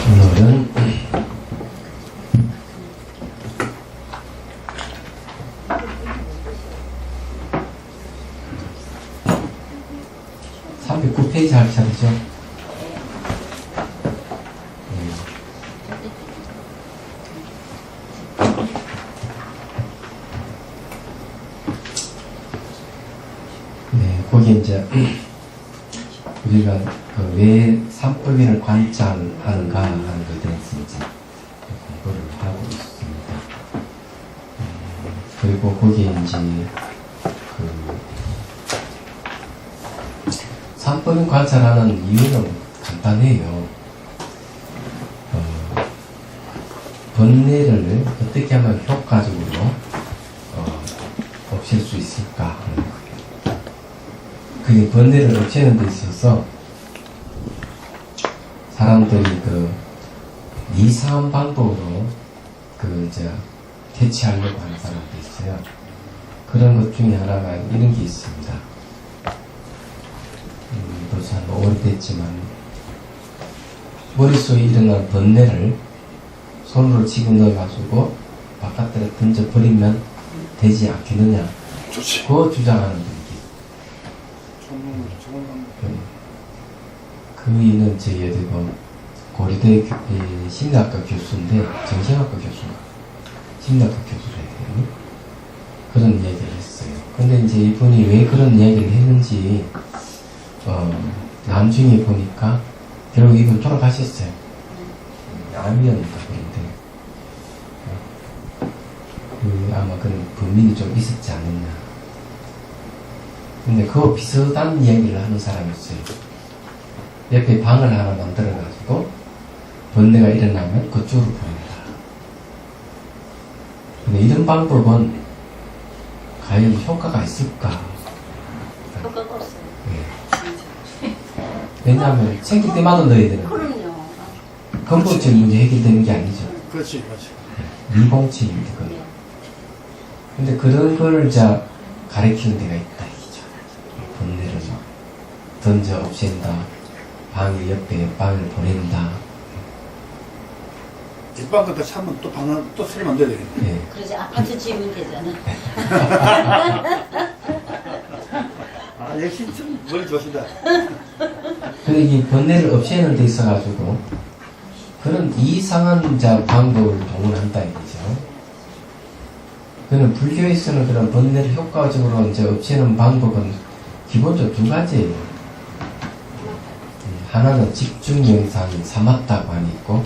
오늘은 309페이지 할 차례죠. 네, 거기 이제 우리가 왜 삼법인을 관찰하는가 하는 것에 대해서 이제 공부를 하고 있습니다. 그리고 거기에 이제 삼법인 관찰하는 이유는 간단해요. 번뇌를 어떻게 하면 효과적으로 없앨 수 있을까 하는 거예요. 그게 번뇌를 없애는 데 있어서 사람들이 이상한 방법으로 대체하려고 하는 사람도 있어요. 그런 것 중에 하나가 이런 게 있습니다. 벌써 한 오래됐지만 머릿속에 일어난 번뇌를 손으로 집어넣어가지고 바깥으로 던져버리면 되지 않겠느냐. 좋지. 그거 주장하는 분이 그이는 저희 고려대 심리학과 교수인데, 정신학과 교수인가? 심리학과 교수를 해요. 그런 이야기를 했어요. 근데 이제 이분이 왜 그런 이야기를 했는지, 나중에 보니까, 결국 이분 돌아가셨어요. 암이었니까 그런데, 아마 그런 범인이 좀 있었지 않느냐. 근데 그거 비슷한 이야기를 하는 사람이 있어요. 옆에 방을 하나 만들어가지고 번뇌가 일어나면 그쪽으로 보낸다. 근데 이런 방법은 과연 효과가 있을까? 효과가 없어요. 네. 왜냐하면 생길 때마다 넣어야 되는 거예요. 그럼요. 근본적인 문제 해결되는 게 아니죠. 그렇지, 그렇지. 미봉책입니다. 그건. 근데 그런 걸 가르치는 데가 있다 이거죠. 번뇌를 막 던져 없앤다. 방의 옆에 방을 보낸다. 뒷방 갖다 차면 또 방을 또 새로 만들어야 되겠네. 네. 그러지 아파트 지으면 되잖아. 아, 역시 좀 머리 좋으시다. 근데 이 번뇌를 없애는 데 있어가지고 그런 이상한 방법을 동원한다 이거죠. 그는 불교에서는 그런 번뇌를 효과적으로 없애는 방법은 기본적으로 두 가지예요. 하나는 집중 명상인 사마타관이 있고,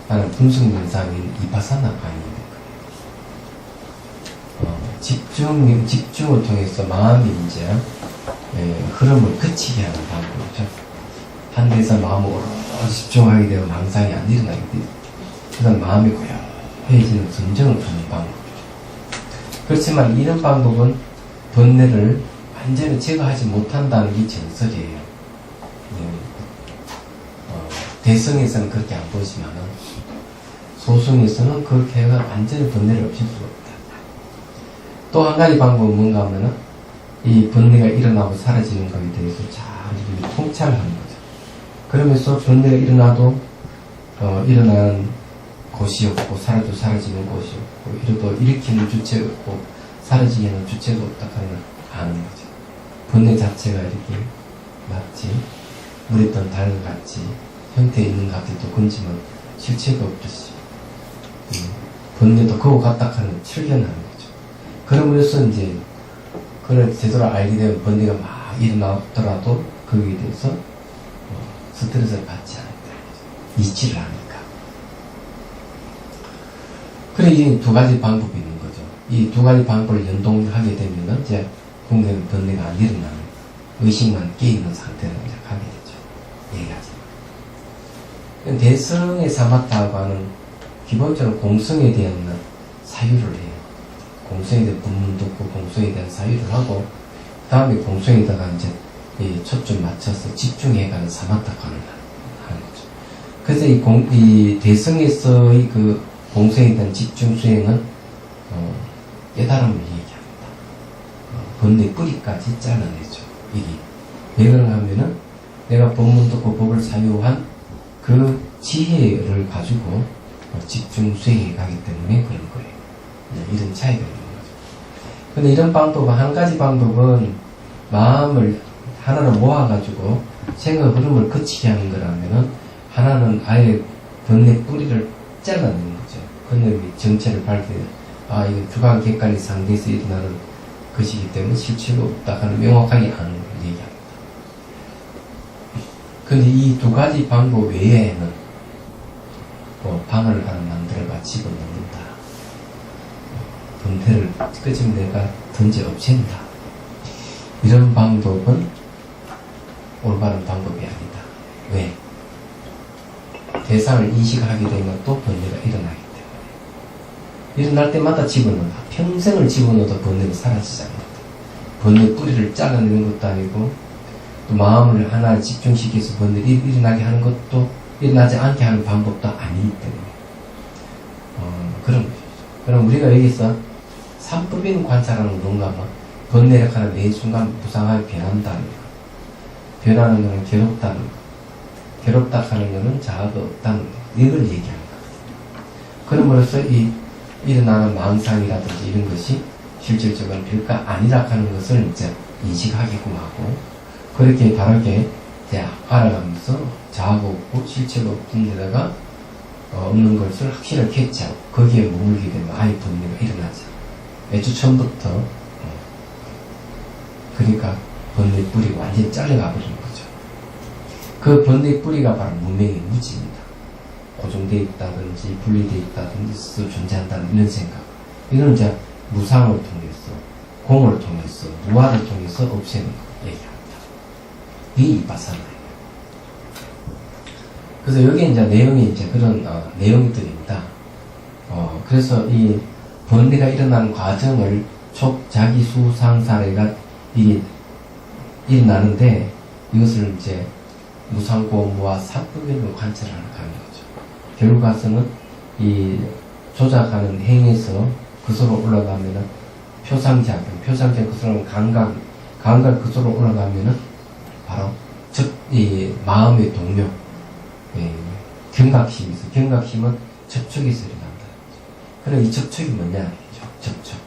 하나는 분석 명상인 이파사나관이 있는 거예요. 집중을 통해서 마음이 흐름을 그치게 하는 방법이죠. 한 데서 마음을 오롯이 집중하게 되면 망상이 안 일어나게 돼요. 그래서 마음이 고요해지는 선정을 주는 방법이죠. 그렇지만 이런 방법은 번뇌를 완전히 제거하지 못한다는 게 정설이에요. 대성에서는 그렇게 안 보지만 소승에서는 그렇게 해가 완전히 번뇌를 없앨 수가 없다. 또 한 가지 방법은 뭔가 하면은 이 번뇌가 일어나고 사라지는 것에 대해서 잘 통찰을 하는 거죠. 그러면서 번뇌가 일어나도 일어나는 곳이 없고 사라도 사라지는 곳이 없고 이래도 일으키는 주체가 없고 사라지기는 주체가 없다 하는 아는 거죠. 번뇌 자체가 이렇게 마치 물에 뜬 달과 같이 형태에 있는 것 같아도 건지면 실체가 없듯이 번뇌도 그거 같다 하는 출견하는 거죠. 그러면서 그걸 제대로 알게 되면 번뇌가 막 일어나더라도 거기에 대해서 스트레스를 받지 않는다. 이치를 하니까. 그래 이 두 가지 방법이 있는 거죠. 이 두 가지 방법을 연동하게 되면은 공격의 번뇌가 안 일어나는 의식만 깨있는 상태로 가게 되죠. 네 가지. 대성의 사마타관은 기본적으로 공성에 대한 사유를 해요. 공성에 대한 본문 듣고 공성에 대한 사유를 하고 그 다음에 공성에다가 초점 맞춰서 집중해가는 사마타관을 하는 거죠. 그래서 이 대성에서의 그 공성에 대한 집중 수행은 깨달음을 얘기합니다. 번뇌 뿌리까지 잘라내죠. 이게 왜 그런가 하면은 내가 법문 듣고 법을 사유한 그 지혜를 가지고 집중 수행해 가기 때문에 그런 거예요. 이런 차이가 있는 거죠. 근데 이런 방법은, 한 가지 방법은 마음을 하나로 모아가지고 생각 흐름을 거치게 하는 거라면은, 하나는 아예 번뇌 뿌리를 잘라내는 거죠. 그놈이 정체를 밝게, 이거 주관객관이 상대에서 일어나는 것이기 때문에 실체가 없다 하는 명확하게 아는 걸 얘기합니다. 근데 이 두 가지 방법 외에는 방을 하나 만들어가 집어넣는다. 번뇌를 끄집어 내가 던져 없앤다. 이런 방법은 올바른 방법이 아니다. 왜? 대상을 인식하게 되면 또 번뇌가 일어나기 때문에. 일어날 때마다 집어넣는다. 평생을 집어넣어도 번뇌가 사라지지 않는다. 번뇌 뿌리를 잘라내는 것도 아니고, 또 마음을 하나 집중시켜서 번뇌를 일어나게 하는 것도, 일어나지 않게 하는 방법도 아니기 때문에. 그런 것이죠. 그럼 우리가 여기서 삼법인 관찰하는 뭔가 뭐, 번뇌를 하는 매 순간 무상하게 변한다는 거. 변하는 것은 괴롭다는 거. 괴롭다 하는 것은 자아가 없다는 거. 이걸 얘기하는 거거든요. 그럼으로써 이 일어나는 망상이라든지 이런 것이 실질적으로 별거 아니라 하는 것을 이제 인식하게끔 하고, 그렇게 바르게 이제 알아가면서 자아가 없고 실체가 없는 데다가 없는 것을 확실하게 캐치하고 거기에 머물게 되면 아예 번뇌가 일어나죠. 애초 처음부터 그러니까 번뇌 뿌리가 완전히 잘려가 버리는 거죠. 그 번뇌 뿌리가 바로 문명의 무지입니다. 고정되어 있다든지 분리되어 있다든지 스스로 존재한다는 이런 생각. 이건 이제 무상을 통해서, 공을 통해서, 무아를 통해서 없애는 거 얘기합니다. 이 바사나예요. 그래서 여기 이제 내용이 이제 그런 내용들입니다. 그래서 이 번뇌가 일어나는 과정을 촉자기 수상사례가 일어나는데, 이것을 이제 무상고무와 사법으로 관찰하는 거죠. 결국 가서는 이 조작하는 행위에서 그소로 올라가면은 표상작용, 그소로 감각 그소로 올라가면은 바로 이 마음의 동력, 경각심이 있어. 경각심은 접촉에서 일어난다. 그럼 이 접촉이 뭐냐? 접촉.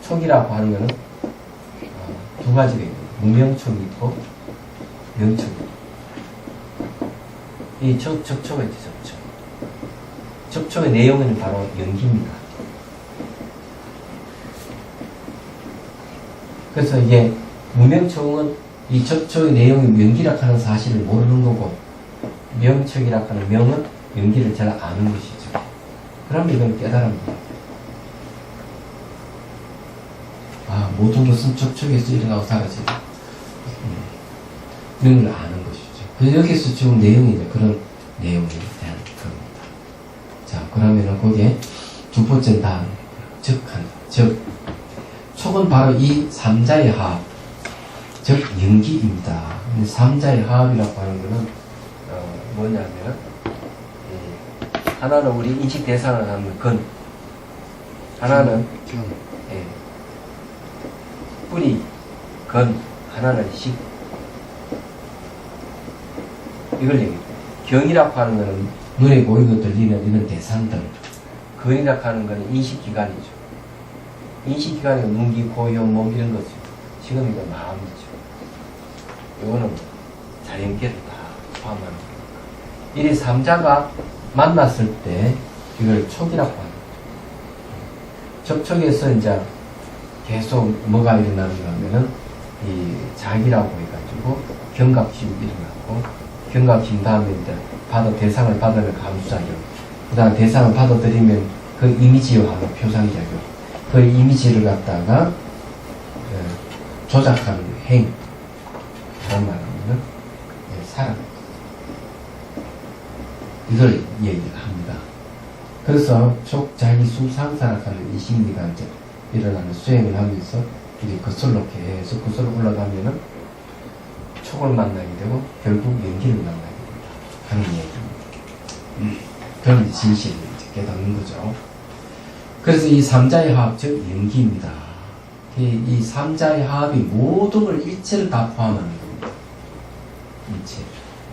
촉이라고 하는 거는 두 가지가 있고, 무명촉이 있고 명촉이 있고. 이 접촉은 이제 접촉. 접촉의 내용은 바로 연기입니다. 그래서 이게 무명촉은 이 접촉의 내용이 명기라 하는 사실을 모르는 거고, 명촉이라 하는 명은 명기를 잘 아는 것이죠. 그럼 이건 깨달음입니다. 모든 것은 접촉에서 일어나고 사라지고, 이런 걸 아는 것이죠. 그래서 여기서 지금 내용이 이제 그런 내용에 대한 겁니다. 자, 그러면은 거기에 두 번째 다음, 즉, 촉은 바로 이 삼자의 화합, 즉 연기입니다. 삼자의 화합이라고 하는 것은 뭐냐면, 하나는 우리 인식 대상을 하는 근, 하나는 뿌리, 근, 하나는 식. 이걸 얘기해요. 경이라고 하는 것은 눈에 보이고 들리는 이런 대상들, 근이라고 하는 것은 인식기관이죠. 인식기관이 눈, 귀, 코, 혀, 몸 이런 거죠. 지금 이건 마음이죠. 이거는 자연계를 다 포함하는 거니까. 이 삼자가 만났을 때 이걸 촉이라고 하는 거죠. 접촉에서 이제 계속 뭐가 일어나는가 하면은 이 자기라고 해가지고 경각심이 일어나고, 경각심 다음에 이제 대상을 받으면 감수작용, 그 다음 대상을 받아들이면 그 이미지화하고 표상작용, 그 이미지를 갖다가 조작하는 행, 다른 말하면 사랑, 이걸 얘기를 합니다. 그래서 촉자기 수상사라는 이 심리가 이제 일어나는 수행을 하면서 이게 거슬러 계속 거슬러 올라가면은 촉을 만나게 되고 결국 연기를 만나게 된다 하는 얘기입니다. 그런 진실을 이제 깨닫는 거죠. 그래서 이 삼자의 화합, 즉 연기입니다. 이 삼자의 화합이 모든 걸 일체를 다 포함하는 겁니다. 일체.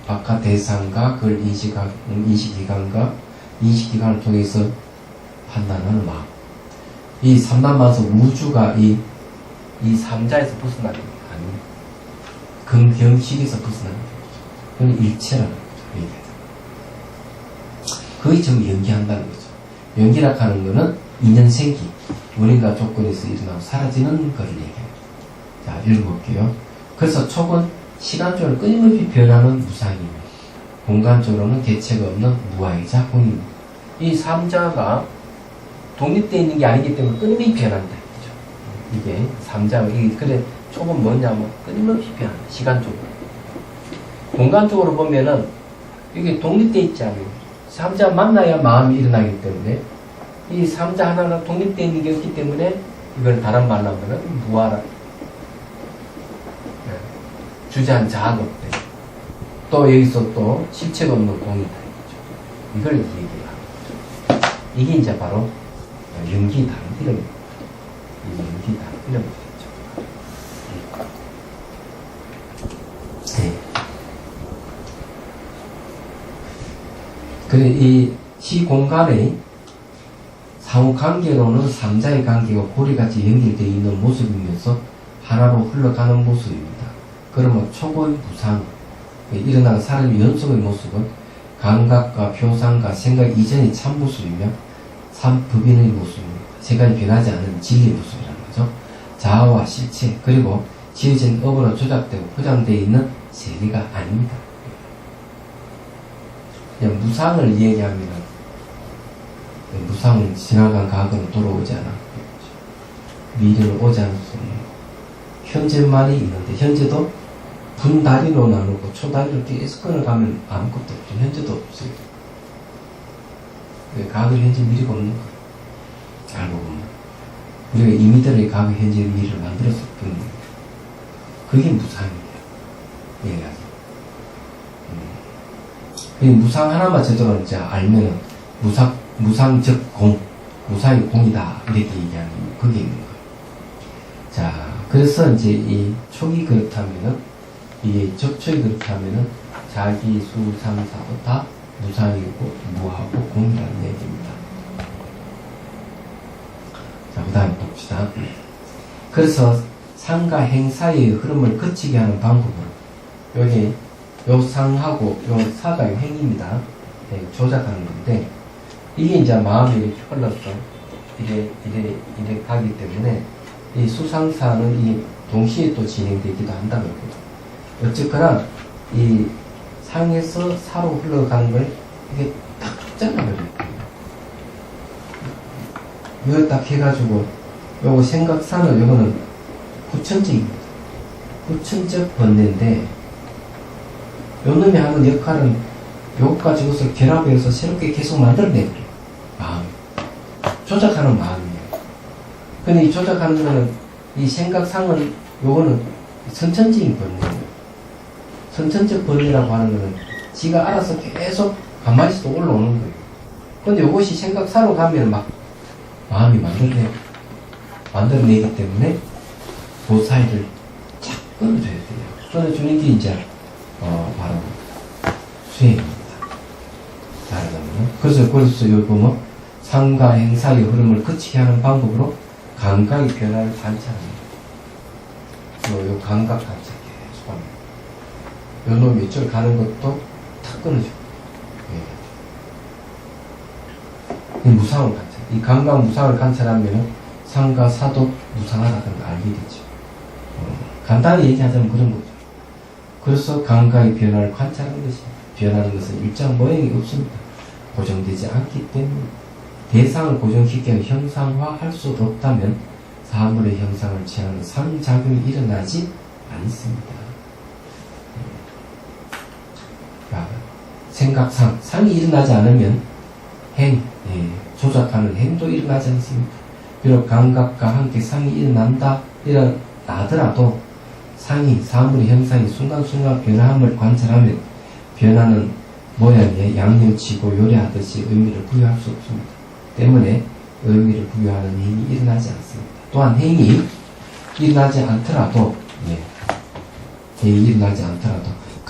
바깥 대상과 그걸 인식기관과 인식기관을 통해서 판단하는 마음. 이 삼단만서 우주가 이 삼자에서 벗어나는 게 아닙니다. 근경식에서 벗어나는 거죠. 그건 일체라는 거죠. 그게 전부 연기한다는 거죠. 연기라 하는 거는 인연생기, 원인과 조건에서 일어나고 사라지는 것을 얘기합니다. 자, 읽어볼게요. 그래서 촉은 시간적으로 끊임없이 변하는 무상입니다. 공간적으로는 개체가 없는 무아이자 공입니다. 이 삼자가 독립되어 있는 게 아니기 때문에 끊임없이 변한다. 그죠? 이게 삼자가, 그래, 촉은 뭐냐면 끊임없이 변한다. 시간적으로. 공간적으로 보면은 이게 독립되어 있지 않아요. 삼자 만나야 마음이 일어나기 때문에 이 삼자 하나는 독립되어 있는 게 없기 때문에 이걸 다른 말로 하면은 무아라. 주제한 자아가 없대. 또 여기서 또 실체가 없는 공이다. 이걸 얘기를 하는 거죠. 이게 이제 바로 연기다. 이름입니다. 이 연기다. 이름이죠. 네. 그래, 이 시공간의 상호 관계로는 삼자의 관계가 고리같이 연결되어 있는 모습이면서 하나로 흘러가는 모습입니다. 그러면 촉의 무상, 일어나는 사람의 연속의 모습은 감각과 표상과 생각 이전의 참 모습이며 삼법인의 모습입니다. 생각이 변하지 않는 진리의 모습이라는 거죠. 자아와 실체, 그리고 지어진 업으로 조작되고 포장되어 있는 세계가 아닙니다. 그냥 무상을 얘기하면 무상은 지나간 과거는 돌아오지 않아. 미래는 오지 않을 수 없는 현재만이 있는데, 현재도 분단위로 나누고 초단위로 계속 끊어가면 아무것도 없죠. 현재도 없어요. 과거, 현재, 미래가 없는 거예요. 알고 보면 우리가 이미들의 과거, 현재, 미래를 만들었을 뿐입니다. 그게 무상입니다. 얘기하죠. 무상 하나만 제대로 이제 알면은 무상적 공, 무상이 공이다 이렇게 얘기하는 그게 있는 거예요. 자, 그래서 이제 이 촉이 그렇다면은, 이 적촉이 그렇다면은 자기 수상사도 다 무상이고 무하고 공이라는 얘기입니다. 자, 그 다음에 봅시다. 그래서 상과 행사의 흐름을 거치게 하는 방법은 여기 요 상하고 요 사가 행입니다. 네, 조작하는 건데, 이게 이제 마음이 이렇게 흘러서 이래 가기 때문에 이 수상사는 이 동시에 또 진행되기도 한다는 거죠. 어쨌거나 이 상에서 사로 흘러가는 걸 이게 딱 잘라버려요. 이거 딱 해가지고 요거 생각사는 요거는 후천적입니다. 후천적 번뇌인데, 요 놈이 하는 역할은 요거 가지고서 결합해서 새롭게 계속 만들어내버려요. 마음. 조작하는 마음이에요. 근데 이 조작하는 거는, 이 생각상은, 요거는 선천적인 번뇌예요. 선천적 번뇌라고 하는 거는 지가 알아서 계속 가만히 있어도 올라오는 거예요. 근데 요것이 생각사로 가면 막 마음이 만들어내기 때문에 그 사이를 착 끊어줘야 돼요. 끊어주는 게 이제 바로 수행입니다. 그래서 여기 보면 상과 행사의 흐름을 거치게 하는 방법으로 감각의 변화를 관찰합니다. 요 감각 관찰 계속 합니다. 요 놈이 이쪽 가는 것도 탁 끊어줘. 이 무상을 관찰. 이 감각 무상을 관찰하면 상과 사도 무상하다는 걸 알게 되죠. 간단히 얘기하자면 그런 거죠. 그래서 감각의 변화를 관찰하는 것입니다. 변하는 것은 일정 모양이 없습니다. 고정되지 않기 때문에 대상을 고정시켜 형상화할 수 없다면 사물의 형상을 취하는 상작용이 일어나지 않습니다. 생각상, 상이 일어나지 않으면 조작하는 행도 일어나지 않습니다. 비록 감각과 함께 상이 일어나더라도 상이, 사물의 형상이 순간순간 변화함을 관찰하면 변하는 모양에 양념치고 요리하듯이 의미를 부여할 수 없습니다. 때문에 의미를 부여하는 행위 일어나지 않습니다. 또한 행위 일어나지 않더라도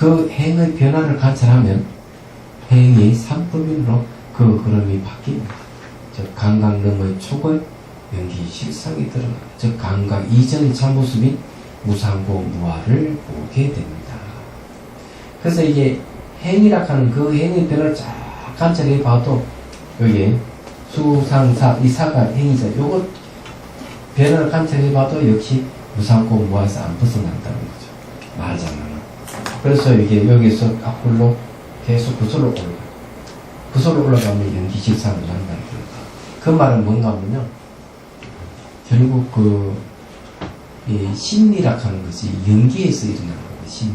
그 행의 변화를 관찰하면 행이 삼법인으로 그 흐름이 바뀝니다. 즉 감각능의 초월 연기 실상이 드러나 즉 감각 이전의 참모습인 무상고 무아를 보게 됩니다. 그래서 이게 행이라 하는 그 행의 변화를 쫙 관찰해 봐도 여기 수상사 이사가 행이죠. 요거 변화를 관찰해 봐도 역시 무상고 무아에서 안 벗어난다는 거죠. 말하자면. 그래서 이게 여기서 앞으로 계속 구설로 올라가. 구설로 올라가면 연기실상을 한다는 거예요. 그 말은 뭔가 하면요. 결국 이 심리라 하는 것이 연기에서 일어나는 거예요. 심리.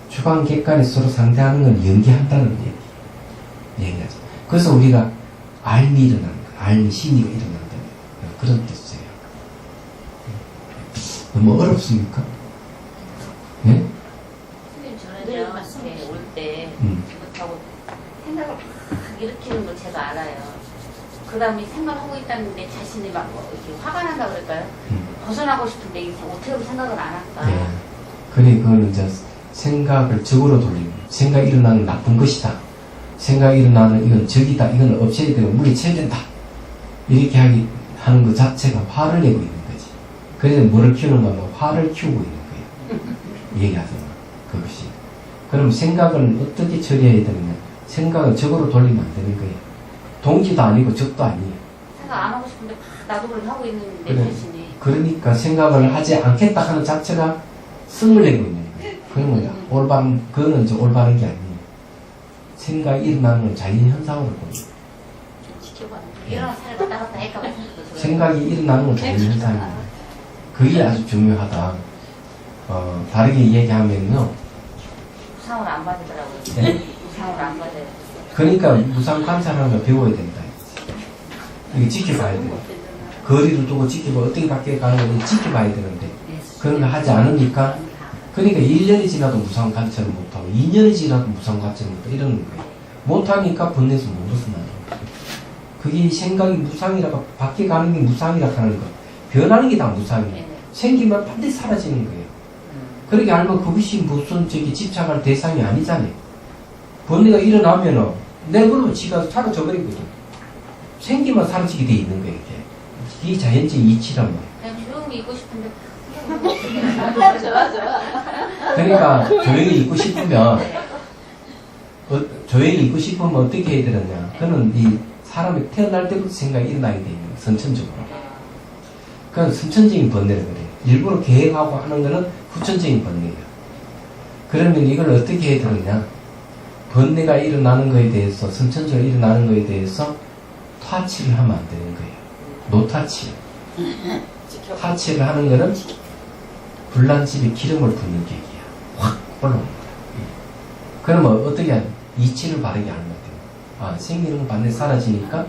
주관 객관이 서로 상대하는 걸 연기한다는 얘기하죠. 그래서 우리가 알미 일어나는 거예요. 알미 심리가 일어난다는 거예요. 그런 뜻이에요. 너무 어렵습니까? 네? 저는 올때 그렇다고 생각을 막 일으키는 거 제가 알아요. 그 다음에 생각하고 있다는데 자신이 막 이렇게 화가 난다 그럴까요? 벗어나고 싶은데 이게 어떻게 생각을 안 할까? 네. 그거는 이제 생각을 적으로 돌리는 생각이 일어나는 나쁜 것이다. 생각이 일어나는 이건 적이다. 이건 없애야 되고 물리쳐야 된다. 이렇게 하는 것 자체가 화를 내고 있는 거지. 그래서 뭐를 키우는 거면 화를 키우고 있는 거예요. 얘기하잖아. 그것이. 그럼 생각을 어떻게 처리해야 되느냐. 생각을 적으로 돌리면 안 되는 거예요. 동기도 아니고 적도 아니에요. 생각 안 하고 싶은데 막 나도 그렇게 하고 있는데 내 그래. 자신이. 그러니까 생각을 하지 않겠다 하는 자체가 승을 내고 있는 거예요. 그러면 올바른, 그거는 이제 올바른 게 아니에요. 생각이 일어나는 건 자연현상으로 봅니다. 지켜봐. 일어나서 살을 왔다 갔다 할까 봐 생각이 일어나는 건 자연현상이에요. 그게 아주 중요하다. 다르게 얘기하면요. 무상을 안 받으더라고요. 네? 무상을 안 받아요. 그러니까 무상 관찰하는 걸 배워야 된다. 이거 지켜봐야 돼요. 거리를 두고 지켜봐. 어떻게 밖에 가는 걸 지켜봐야 되는데 그런 거 하지 않으니까 그러니까 1년이 지나도 무상 관찰을 못하고 2년이 지나도 무상 관찰을 못하고 이러는 거예요. 못하니까 본능에서 못 벗어나요. 그게 생각이 무상이라고 밖에 가는 게 무상이라고 하는 거 변하는 게 다 무상이에요. 생기면 반드시 사라지는 거예요. 그렇게 알면 그것이 무슨 집착할 대상이 아니잖아요. 번뇌가 일어나면은 내버려 지가 사라져 버리거든. 생기면 사라지게 돼 있는 거예요. 이게 자연적인 이치란 말이에요. 그냥 조용히 있고 싶은데 그러니까 조용히 있고 싶으면 조용히 있고 싶으면 어떻게 해야 되느냐. 그는 이 사람이 태어날 때부터 생각이 일어나게 돼 있는 거예요. 선천적으로. 그건 선천적인 번뇌를 그래요. 일부러 계획하고 하는 거는 후천적인 번뇌예요. 그러면 이걸 어떻게 해야 되느냐. 번뇌가 일어나는 거에 대해서 선천적으로 일어나는 거에 대해서 타치를 하면 안 되는 거예요. 노타치. 타치를 하는 거는 불난집에 기름을 붓는 계기야. 확 올라오는 거야. 그러면 어떻게 하냐. 이치를 바르게 하는 것 같아요. 아, 생기는 건 반드시 사라지니까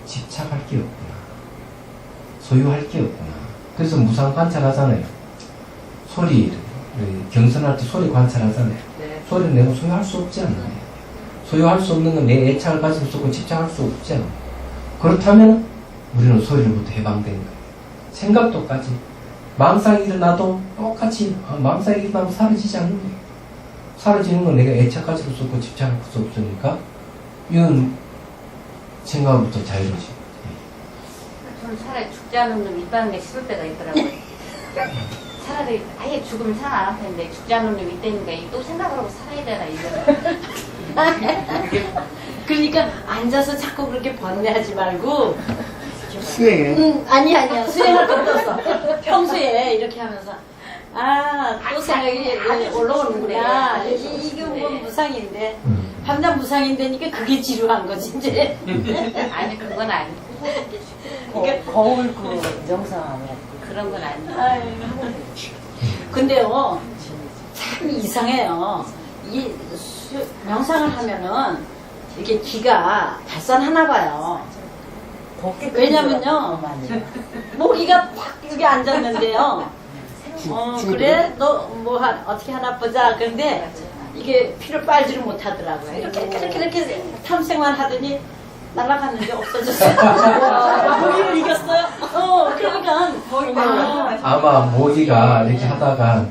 집착할 게 없구나. 소유할 게 없구나. 그래서 무상 관찰하잖아요. 소리, 경선할 때 소리 관찰하잖아요. 네. 소리를 내가 소유할 수 없지 않나요? 소유할 수 없는 건 내 애착을 가질 수 없고 집착할 수 없지 않아요. 그렇다면 우리는 소리로부터 해방되는 거예요. 생각 똑같이. 망상이 일어나도 똑같이 망상이 일어나면 사라지지 않는 거예요. 사라지는 건 내가 애착 가질 수 없고 집착할 수 없으니까 이건 생각부터 자유로워지. 저는 차라리 죽지 않은 놈 있다는 게 싫을 때가 있더라고요. 차라리 아예 죽으면 생각 안 할 텐데 죽지 않은 놈 있다니까 또 생각을 하고 살아야 되나 이거는. 그러니까 앉아서 자꾸 그렇게 번뇌하지 말고 수행해. 아니야 수행할 것도 없어. 평소에 이렇게 하면서 또 생각이 올라오는구나. 이게 뭐 무상인데 밤낮 무상인데니까 그게 지루한 거지 이제. 아니 그건 아니고 거울 그 명상하면 그런 건 아니고. 근데요 참 이상해요. 이 명상을 하면은 이렇게 기가 발산하나 봐요. 왜냐면요 모기가 딱 여기 앉았는데요. 그래 너 뭐 어떻게 하나 보자. 그런데 이게 피를 빨지를 못하더라고요. 이렇게 탐색만 하더니 날아갔는데 없어졌어요. 모기를 이겼어요. 그러니까 아마 모기가 이렇게 하다가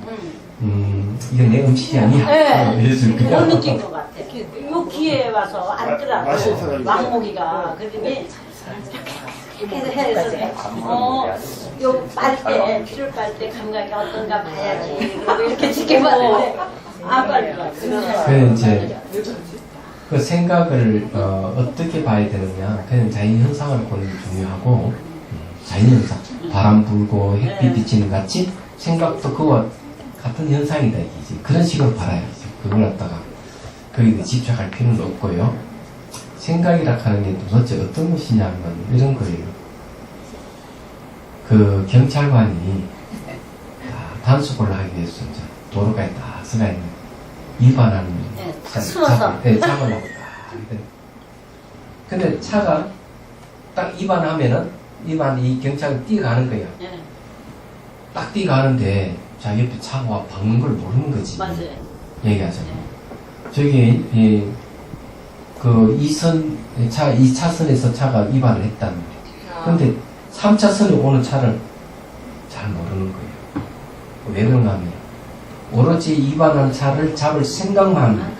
이건 내 음식이 아니야. 네. 이랬을 거야. 못 느낀 것 같아. 요 귀에 와서 앉더라고. 맛있어요. 왕모기가. 그러더니 이렇게 해서 요 빨대, 피를 빨 때 감각이 어떤가 봐야지. 그리고 이렇게 지켜봤는데 안 빨더라고. 그래 이제 그 생각을 어떻게 봐야 되느냐. 그냥 자연 현상을 보는 게 중요하고 자연 현상, 바람 불고 햇빛 비치는 같이 생각도 그와 같은 현상이다 이게 그런 식으로 바라야지. 그걸 갖다가 거기에 집착할 필요는 없고요. 생각이라 하는 게 도대체 어떤 것이냐면 이런 거예요. 그 경찰관이 단속을 하기 위해서 이제 도로가에 딱 서가 있는 위반하는 네, 숨어서. 잡으려고 딱. 근데 차가 딱 위반하면은 이 경찰이 뛰어가는 거야. 네. 딱 뛰어가는데 자 옆에 차가 박는 걸 모르는 거지. 맞아요. 얘기하자면 저기 그 2차선에서 차가 위반을 했다는 거예요. 근데 3차선에 오는 차를 잘 모르는 거예요. 왜 그런가 하면 오로지 위반한 차를 잡을 생각만 하는 거예요.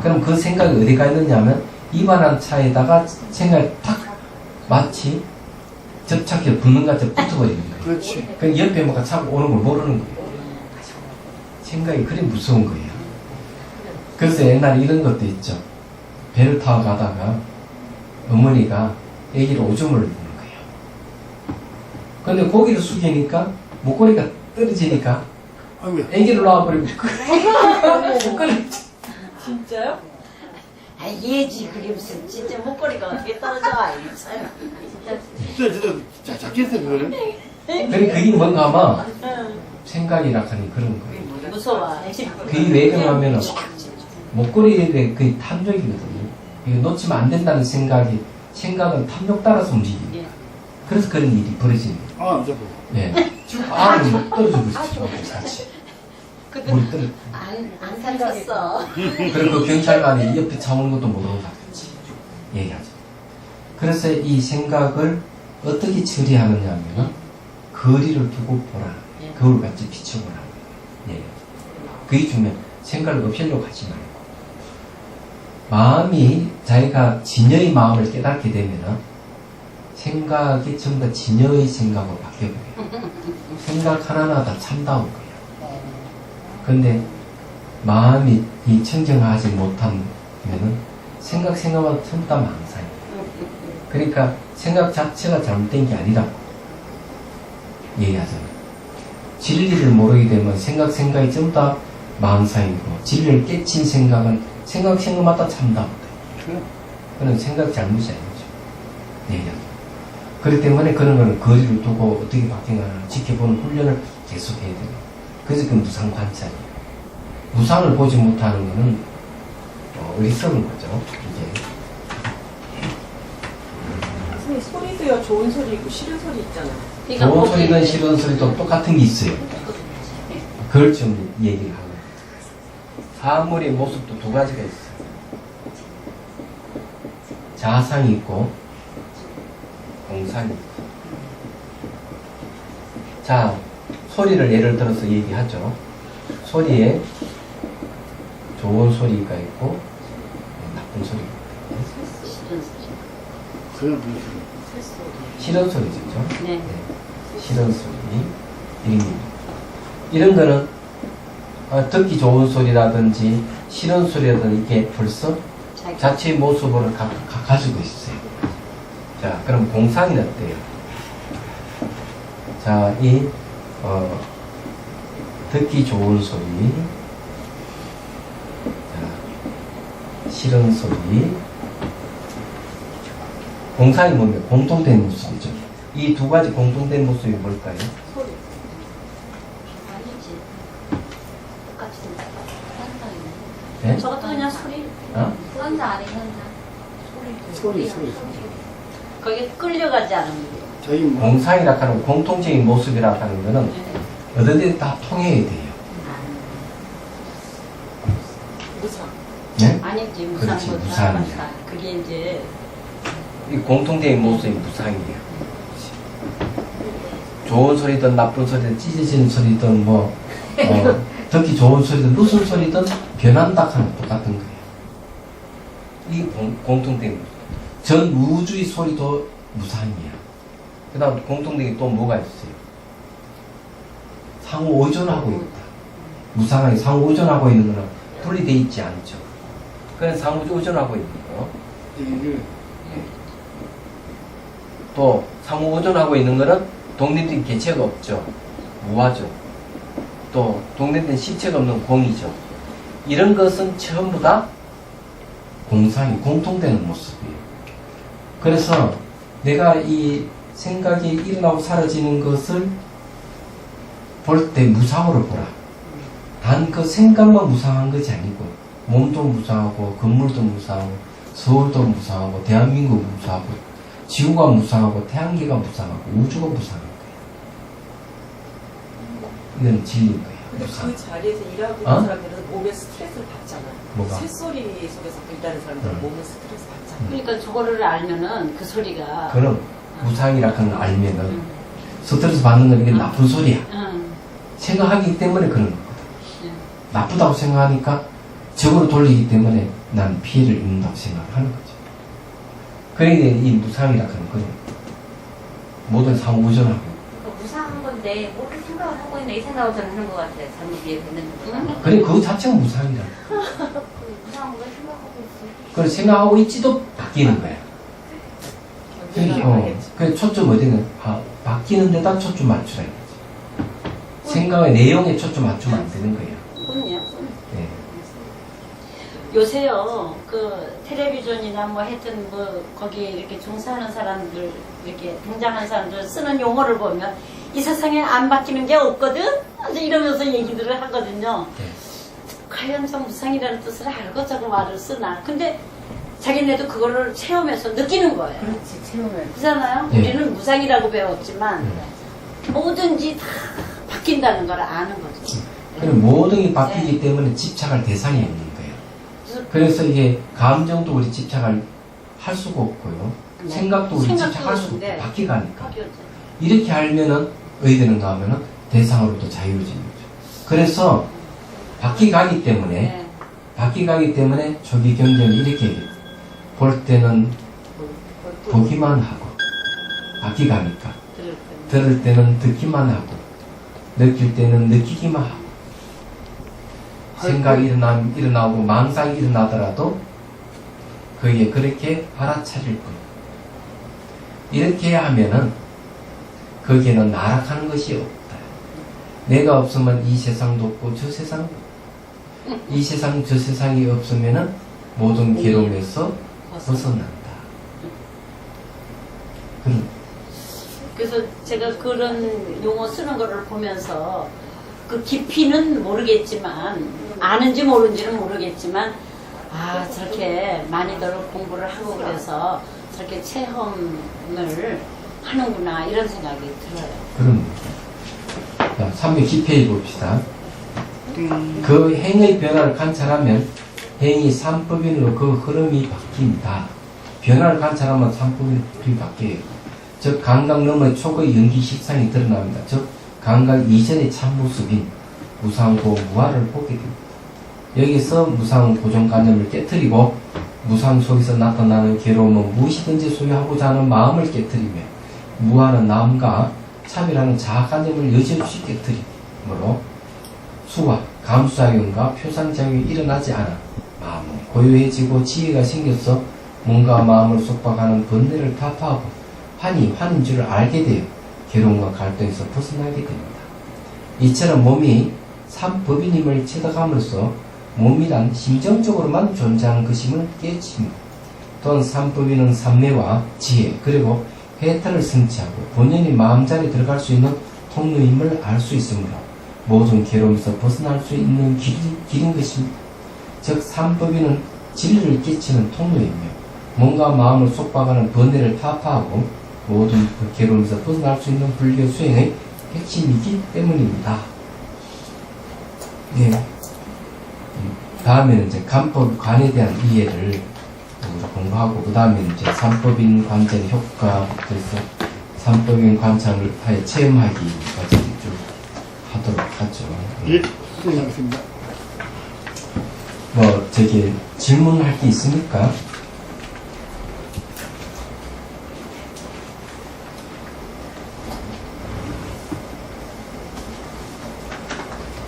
그럼 그 생각이 어디 가 있느냐면 위반한 차에다가 생각이 탁 마치 접착해 붙는 것 같이 붙어버리는 거예요. 그렇지. 그 옆에 뭐가 차가 오는 걸 모르는 거예요. 생각이 그리 무서운 거예요. 그래서 옛날에 이런 것도 있죠. 배를 타고 가다가 어머니가 아기를 오줌을 누는 거예요. 근데 고기를 숙이니까 목걸이가 떨어지니까 아이고, 아기를 놔버리고 목걸이 진짜요? 아, 예지. 그게 무슨 진짜 목걸이가 어떻게 떨어져 와 있어요. 진짜 작겠어, 그거는. 그게 뭔가 아마 생각이라 하니 그런 거예요. 무서워. 그게 왜 그러냐면 목걸이에 대해 그게 탐욕이거든요. 이거 놓치면 안 된다는 생각은 탐욕 따라서 움직이니까. 그래서 그런 일이 벌어지는 거예요. 아, 저거. 예. 뭐 떨어지고 있죠. 같이. 물이 떨어져. 안 살았어. 그리고 그 경찰관이 옆에 차 오는 것도 모르는 것 같이 얘기하죠. 그래서 이 생각을 어떻게 처리하느냐 하면 거리를 두고 보라. 거울 같이 비춰보라. 예. 그게 중요해. 생각을 없애려고 하지 말고. 마음이 자기가 진여의 마음을 깨닫게 되면 생각이 전부 다 진여의 생각으로 바뀌어버려요. 생각 하나하나 다 참다운 거예요. 근데 마음이 이 청정하지 못하면은 생각마다 전부 다 망상이에요. 그러니까 생각 자체가 잘못된 게 아니라고 얘기하잖아요. 진리를 모르게 되면 생각이 전부 다 망상이고 진리를 깨친 생각은 생각마다 참다운 거예요. 그건 생각 잘못이 아니죠. 얘기하죠. 그렇기 때문에 그런 거는 거리를 두고 어떻게 바뀌는가 지켜보는 훈련을 계속 해야 돼요. 그래서 그 무상 관찰이에요. 무상을 보지 못하는 거는 어리석은 거죠. 이게. 선생님, 소리도요, 좋은 소리 있고 싫은 소리 있잖아요. 좋은 소리든 싫은 소리도 똑같은 게 있어요. 그걸 좀 얘기를 하고. 사물의 모습도 두 가지가 있어요. 자상이 있고 공상이 있고. 자, 소리를 예를 들어서 얘기하죠. 소리에 좋은 소리가 있고 나쁜 소리가 있고. 그건 무슨 싫은 소리죠. 네. 싫은 소리. 이런 거는 듣기 좋은 소리라든지 싫은 소리라든지 이게 벌써 자체의 모습을 가지고 있어요. 자, 그럼 공상이 어때요? 자, 듣기 좋은 소리, 자, 싫은 소리, 공상이 뭡니까? 공통된 모습이죠. 이 두 가지 공통된 모습이 뭘까요? 소리. 아니지. 똑같이 생겼다. 네? 저것도 그냥 소리. 어? 현자 아닌 현자. 소리. 거기에 끌려가지 않으면 돼요. 자기 뭐, 공상이라 하는 공통적인 모습이라 하는 거는 어디든 다 통해야 돼요. 무상. 네? 아니지. 그렇지, 무상보다 무상이야. 그게 이제 이 공통적인 모습이 무상이에요. 좋은 소리든 나쁜 소리든 찢어지는 소리든 듣기 좋은 소리든 무슨 소리든 변한다 하는 똑같은 거예요. 이 공통된 거. 전 우주의 소리도 무상이야. 그 다음 공통된 게 또 뭐가 있어요? 상호 의존하고 있다. 무상하게 상호 의존하고 있는 거는 분리되어 있지 않죠. 그냥 상호 의존하고 있는 거. 또 상호 의존하고 있는 거는 독립된 개체가 없죠. 무화죠. 또 독립된 실체가 없는 공이죠. 이런 것은 전부 다 공상이 공통되는 모습이에요. 그래서 내가 이 생각이 일어나고 사라지는 것을 볼 때 무상으로 보라. 단 그 생각만 무상한 것이 아니고 몸도 무상하고 건물도 무상하고 서울도 무상하고 대한민국도 무상하고 지구가 무상하고 태양계가 무상하고 우주가 무상한 거예요. 이건 진리인 거예요. 근데 무상. 그 자리에서 일하고 있는 어? 사람들은 몸에 스트레스를 받잖아. 뭐가? 새소리 속에서 일하는 사람들은 몸에 스트레스 받잖아. 그러니까 저거를 알면은 그 소리가. 그럼 무상이라 하는 걸 알면은 스트레스 받는 건 이게 나쁜 소리야. 응. 생각하기 때문에 그런 거거든. 응. 나쁘다고 생각하니까 적으로 돌리기 때문에 난 피해를 입는다고 생각하는 거죠. 그러니까 이 무상이라 하는 건 모든 상호의존하고 그 무상한 건데 모르게 생각을 하고 있네 이 생각을 저는 하는 것 같아요. 잘못 이해했는 거. 그래 그 자체가 무상이라. 그 무상한 걸 생각하고 있어. 그걸 생각하고 있지도 바뀌는 거야. 그래 초점 어디는 바뀌는 데다 초점 맞추라 이거지. 생각의 내용에 초점 맞추면 안 되는 거야. 그럼요. 네. 요새요, 그, 텔레비전이나 뭐 하여튼 뭐, 거기에 이렇게 종사하는 사람들, 이렇게 등장하는 사람들 쓰는 용어를 보면, 이 세상에 안 바뀌는 게 없거든? 이제 이러면서 얘기들을 하거든요. 네. 과연 저 무상이라는 뜻을 알고 저거 말을 쓰나. 근데 자기네도 그거를 체험해서 느끼는 거예요. 그렇지 체험을. 그렇잖아요? 네. 우리는 무상이라고 배웠지만, 네. 뭐든지 다 바뀐다는 걸 아는 거죠. 그리고 모든 게 바뀌기 때문에 집착할 대상이 없는 거예요. 그래서 이게 감정도 우리 집착을 할 수가 없고요. 네. 생각도 우리 생각도 집착할 수가 없는데. 없고 바뀌가니까. 바뀌었죠. 이렇게 알면은 어디 되는가 하면은 대상으로부터 자유로워지는 거죠. 그래서 바뀌가기 때문에 네. 바뀌가기 때문에 조기 경제는 이렇게 얘기해요. 볼 때는 보기만 하고 바뀌가니까 들을 때. 들을 때는 듣기만 하고 느낄 때는 느끼기만 하고 생각이 일어나고 망상이 일어나더라도 그게 그렇게 알아차릴 뿐. 이렇게 하면은 거기에는 나락하는 것이 없다. 내가 없으면 이 세상도 없고 저 세상도 없고 이 세상 저 세상이 없으면은 모든 괴로움에서 벗어난다. 그래서 제가 그런 용어 쓰는 거를 보면서 그 깊이는 모르겠지만 아는지 모르는지는 모르겠지만 아 저렇게 많이들 공부를 하고 그래서 저렇게 체험을 하는구나 이런 생각이 들어요. 그럼 자, 310페이지 봅시다. 그 행의 변화를 관찰하면 행이 3법인으로 그 흐름이 바뀐다. 변화를 관찰하면 3법인이 바뀌어요. 즉 감각 너머의 초거의 연기 식상이 드러납니다. 즉 감각 이전의 참모습인 무상고 무아를 보게 됩니다. 여기서 무상 고정관념을 깨뜨리고 무상 속에서 나타나는 괴로움은 무엇이든지 소유하고자 하는 마음을 깨뜨리며 무아는 남과 차별하는 자아관념을 여지없이 깨뜨리므로 수와 감수작용과 표상작용이 일어나지 않아 마음은 고요해지고 지혜가 생겨서 몸과 마음을 속박하는 번뇌를 타파하고 환인 줄을 알게 되어 괴로움과 갈등에서 벗어나게 됩니다. 이처럼 몸이 삼법인임을 체득함으로써 몸이란 심정적으로만 존재하는 것임을 깨집니다. 또한 삼법인은 삼매와 지혜 그리고 해탈을 성취하고 본연의 마음자리에 들어갈 수 있는 통로임을 알 수 있으므로 모든 괴로움에서 벗어날 수 있는 길인 것입니다. 즉 삼법인은 진리를 끼치는 통로이며 몸과 마음을 속박하는 번뇌를 타파하고 모든 그 괴로움에서 벗어날 수 있는 불교 수행의 핵심이기 때문입니다. 네. 다음에는 이제 간법관에 대한 이해를 공부하고 그 다음에 이제 삼법인 관찰의 효과 그래서 삼법인 관찰을 하여 체험하기까지 쭉 하도록 하죠. 예. 수행하겠습니다. 뭐 저기 질문할 게 있습니까?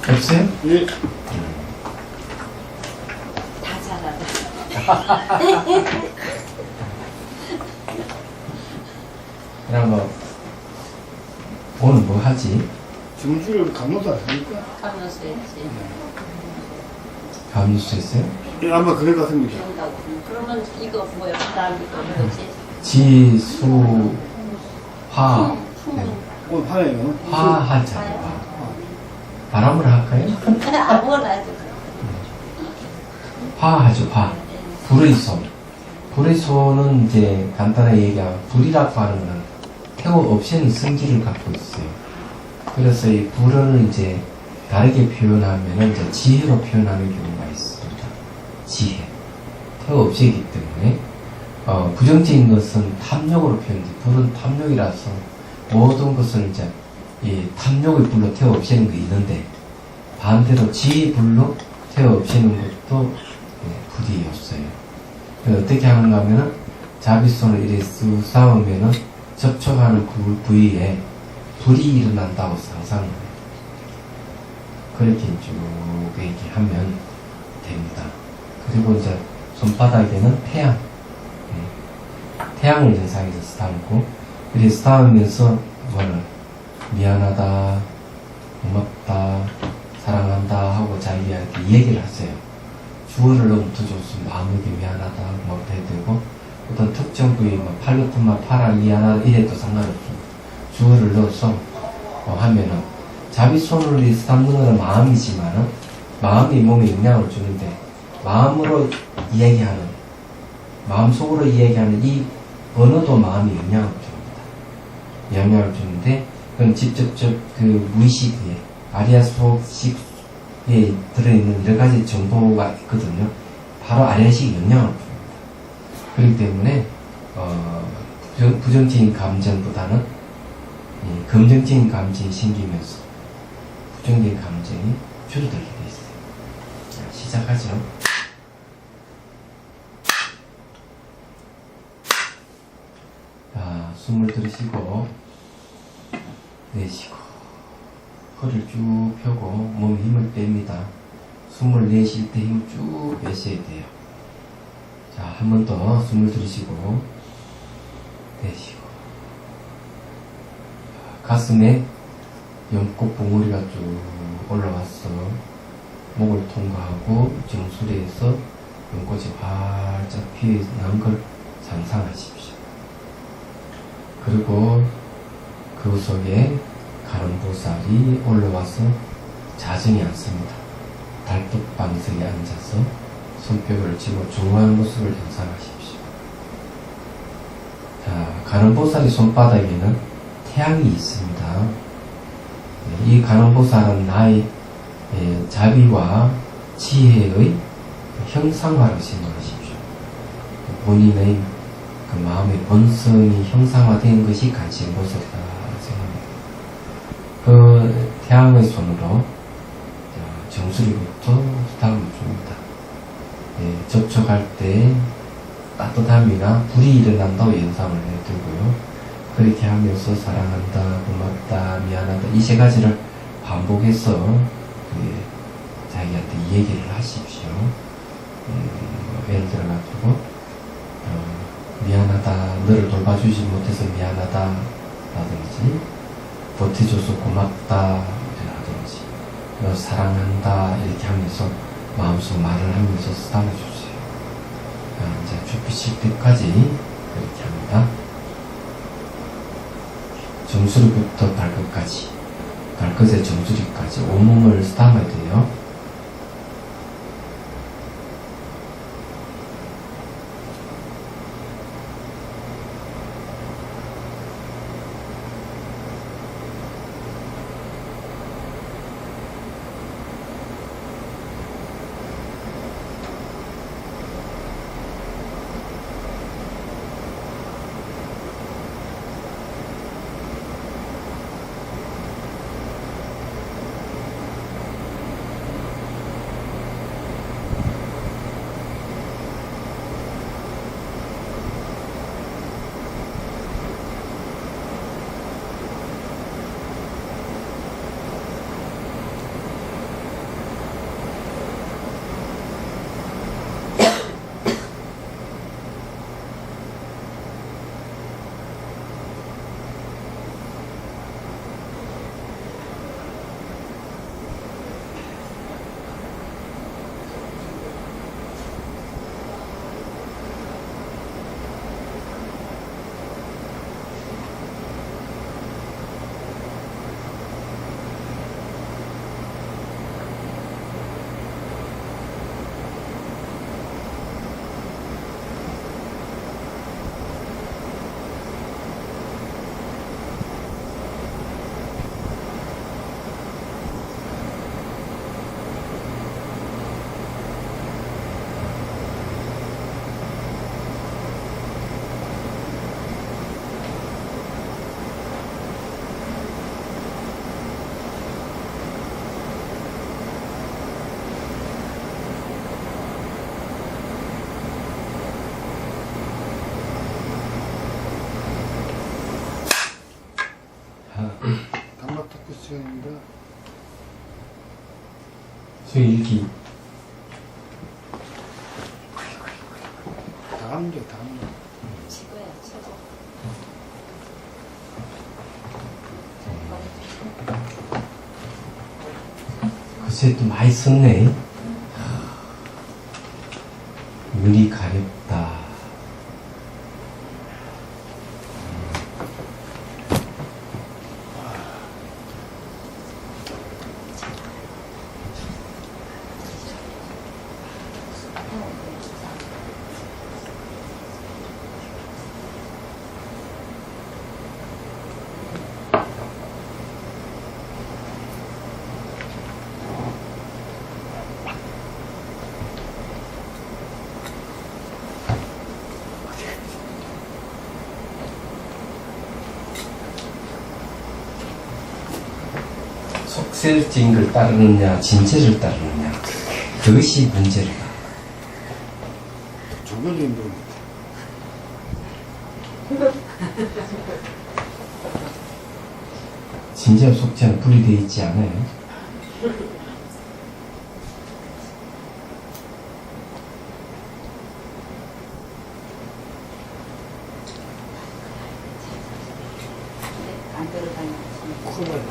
없어요? 예. 다 잘하다. 그럼 뭐 오늘 뭐 하지? 정주를 강론사 아닙니까? 하면서 했지. 감수 했어요? 예, 아마 그럴 것 같습니다. 배운다고. 그러면 이거 뭐야? 그다음 이거 뭐지? 지수 화 네. 오늘 하네요. 화하잖아요. 화. 바람을 할까요? 아무거나 해도 화하죠. 화. 불의 손. 불의 손은 이제 간단하게 얘기하면 불이라고 하는 것은 태워 없애는 성질을 갖고 있어요. 그래서 이 불을 이제 다르게 표현하면 이제 지혜로 표현하는 경우가 있습니다. 지혜. 태워 없애기 때문에 부정적인 것은 탐욕으로 표현돼. 불은 탐욕이라서 모든 것을 이제 이 탐욕의 불로 태워 없애는 게 있는데 반대로 지혜의 불로 태워 없애는 것도 불이 없어요. 어떻게 하는가 하면은 자빗손을 이렇게 쓱 쌓으면은 접촉하는 그 부위에 불이 일어난다고 상상을 해요. 그렇게 쭉 이렇게 하면 됩니다. 그리고 이제 손바닥에는 태양. 태양을 연상해서 담고, 이렇게 담으면서 미안하다, 고맙다, 사랑한다 하고 자기한테 얘기를 하세요. 주어를 너무 붙여줬으면 아무에게 미안하다, 고맙다 해도 되고, 어떤 특정 부위, 팔 같은 팔아, 미안하다 이래도 상관없습니다. 주어를 넣어서 하면은, 자기 손으로 담는 것은 마음이지만은, 마음이 몸에 영향을 주는데, 마음으로 이야기하는, 마음속으로 이야기하는 이 언어도 마음이 영향을 줍니다. 영향을 주는데, 그건 직접적 그 무의식에, 아리아 속식에 들어있는 여러 가지 정보가 있거든요. 바로 아리아식 영향을 줍니다. 그렇기 때문에, 부정적인 감정보다는 긍정적인 감정이 생기면서 부정적인 감정이 줄어들게 돼 있어요. 자, 시작하죠. 자, 숨을 들이쉬고 내쉬고 허리를 쭉 펴고 몸에 힘을 뺍니다. 숨을 내쉴 때 힘을 쭉 빼셔야 돼요. 자, 한 번 더 숨을 들이쉬고 내쉬고 가슴에 연꽃 봉우리가 쭉 올라와서 목을 통과하고 정수리에서 연꽃이 활짝 피어난 걸 상상하십시오. 그리고 그 속에 가름보살이 올라와서 자정이 앉습니다. 달뚝방석에 앉아서 손뼉을 치고 중후한 모습을 연상하십시오. 자, 가름보살의 손바닥에는 태양이 있습니다. 이 가름보살은 나의 자비와 지혜의 형상화를 생각하십시오. 본인의 그 마음의 본성이 형상화된 것이 간신보살이다 생각합니다. 그 태양의 손으로 정수리부터 부탁을 줍니다. 접촉할 때 따뜻함이나 불이 일어난다고 연상을 해두고요. 그렇게 하면서 사랑한다, 고맙다, 미안하다 이 세 가지를 반복해서 자기한테 얘기를 하십시오. 예를 들어가지고 미안하다, 너를 돌봐주지 못해서 미안하다 라든지 버텨줘서 고맙다 라든지 너 사랑한다 이렇게 하면서 마음속 말을 하면서 싸워주세요. 이제 좁히실 때까지 그렇게 합니다. 정수리부터 발끝까지, 발끝의 정수리까지 온몸을 쓰담아야 돼요. 저희 일기 다감력, 다감력. 최고야, 최고. 글쎄 또 많이 썼네. 눈이 가렵다. 속설적인 걸 따르느냐, 진체를 따르느냐, 그것이 문제다. 종교적인 부분. 진제와 속죄는 분리되어 있지 않아요. 안 들어가냐. 쿨을.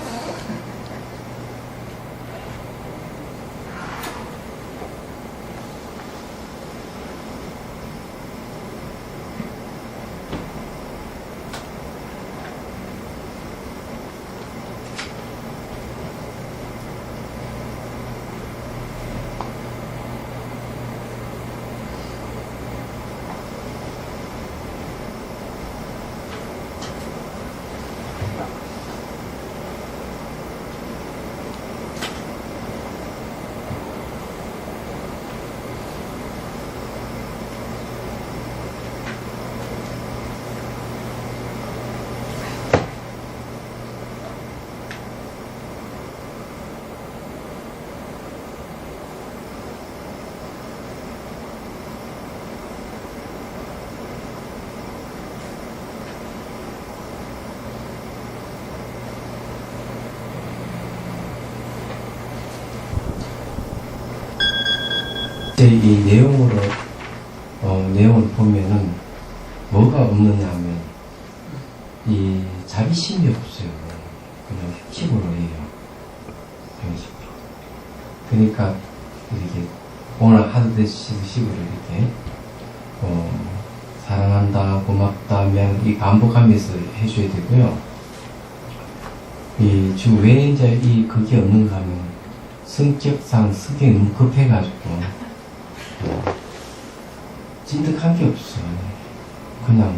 이제 이 내용을 보면은 뭐가 없느냐 하면 이 자비심이 없어요. 그냥 형식으로 해요. 형식으로. 그러니까 이렇게 오늘 하듯이 식으로 이렇게 사랑한다, 고맙다, 미안 이 반복하면서 해줘야 되고요. 이 지금 왜 이제 이 그게 없는가 하면 성격상 성격이 너무 급해가지고 찐득한 게 없어요. 그냥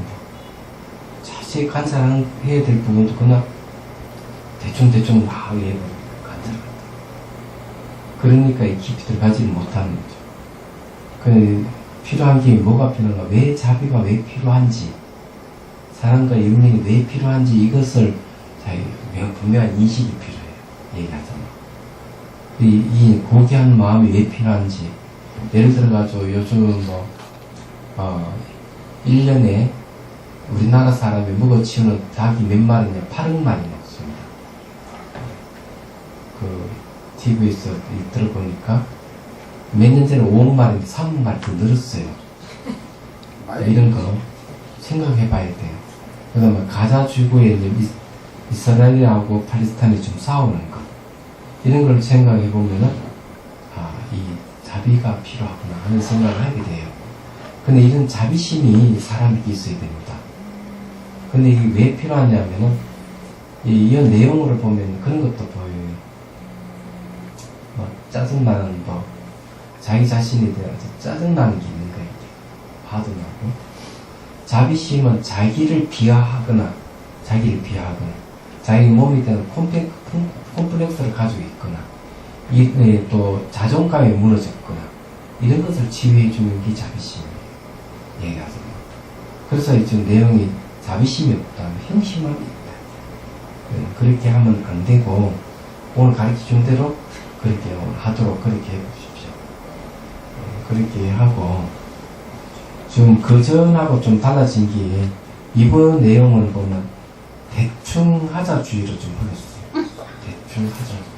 자세히 관찰해야 될 부분도 그냥 대충 막 해버리고 관찰한다. 그러니까 이 깊이 들어가지 못하는 거죠. 그 필요한 게 뭐가 필요한가, 왜 자비가 왜 필요한지, 사랑과 윤리가 왜 필요한지 이것을 분명한 인식이 필요해요. 얘기하자면 이 고귀한 마음이 왜 필요한지. 예를 들어가지고 요즘 1년에 우리나라 사람이 먹어치우는 닭이 몇 마리냐? 8억 마리 먹습니다. 그 TV에서 들어보니까 몇 년 전에 5억 마리인데 3억 마리 더 늘었어요. 이런 거 생각해 봐야 돼요. 그 다음에 가자 주고에 이제 이스라엘하고 팔레스타인이 좀 싸우는 거. 이런 걸 생각해 보면은, 이 자비가 필요하구나 하는 생각을 하게 돼요. 근데 이런 자비심이 사람에게 있어야 됩니다. 근데 이게 왜 필요하냐면은, 이 내용으로 보면 그런 것도 보여요. 짜증나는 자기 자신에 대해서 짜증나는 게 있는 거예요. 화도 나고. 자비심은 자기를 비하하거나, 자기 몸에 대한 콤플렉스를 가지고 있거나, 또 자존감이 무너졌거나, 이런 것을 치유해주는 게 자비심이에요. 얘기하자면. 그래서 지금 내용이 자비심이 없다, 형심함이 있다. 그렇게 하면 안 되고, 오늘 가르쳐 준 대로 그렇게 하도록 그렇게 해보십시오. 그렇게 하고, 지금 그전하고 좀 달라진 게, 이번 내용을 보면 대충 하자주의로 좀 흘렀어요. 대충 하자주의.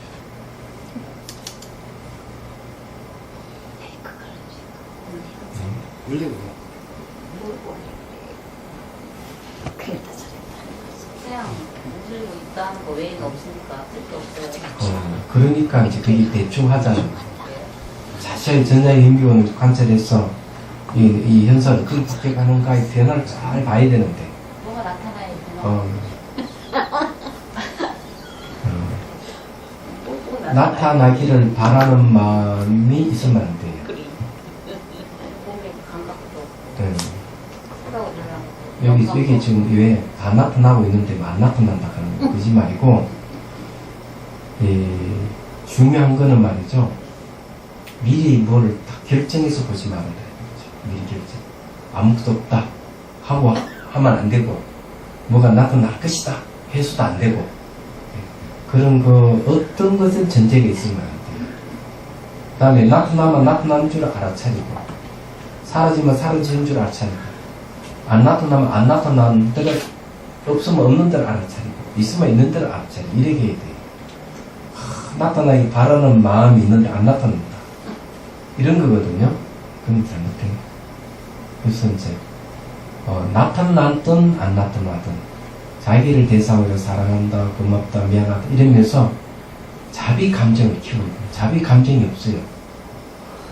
원래 그래. 그랬다 저랬다. 그냥 문들고 있다는 거 외에는 없으니까 쓸데 없어요. 그러니까 이제 그게 대충 하잖아요. 자세히 전자의 힘기원을 관찰해서 이 현상이 어떻게 바뀌어가는가의 변화를 잘 봐야 되는데 뭐가 나타나야 되나? 꼭 나타나기를 바라는 마음이 있으면 안 돼요. 몸에 감각도 없고 네. 크다고 들으라고. 여기 지금 왜 다 나타나고 있는데 안 나타난다 하는 거 그지 말고 중요한 거는 말이죠. 미리 뭐를 딱 결정해서 보지 말아야 돼요. 미리 결정. 아무것도 없다 하고 하면 안 되고 뭐가 나타날 것이다 해서도 안 되고 그런 거 어떤 것은 전제가 있으면 안 돼요. 그 다음에 나타나면 나타나는 줄 알아차리고 사라지면 사라지는 줄 알아차리고 안 나타나면 안 나타나는 데가 없으면 없는 데를 알아차리고 있으면 있는 데를 알아차리고 이렇게 해야 돼요. 나타나기 바라는 마음이 있는데 안 나타난다 이런 거거든요. 그건 잘못된 거예요. 그래서 이제 나타났든 안 나타나든 자기를 대상으로 사랑한다, 고맙다, 미안하다 이러면서 자비 감정을 키우고 자비 감정이 없어요.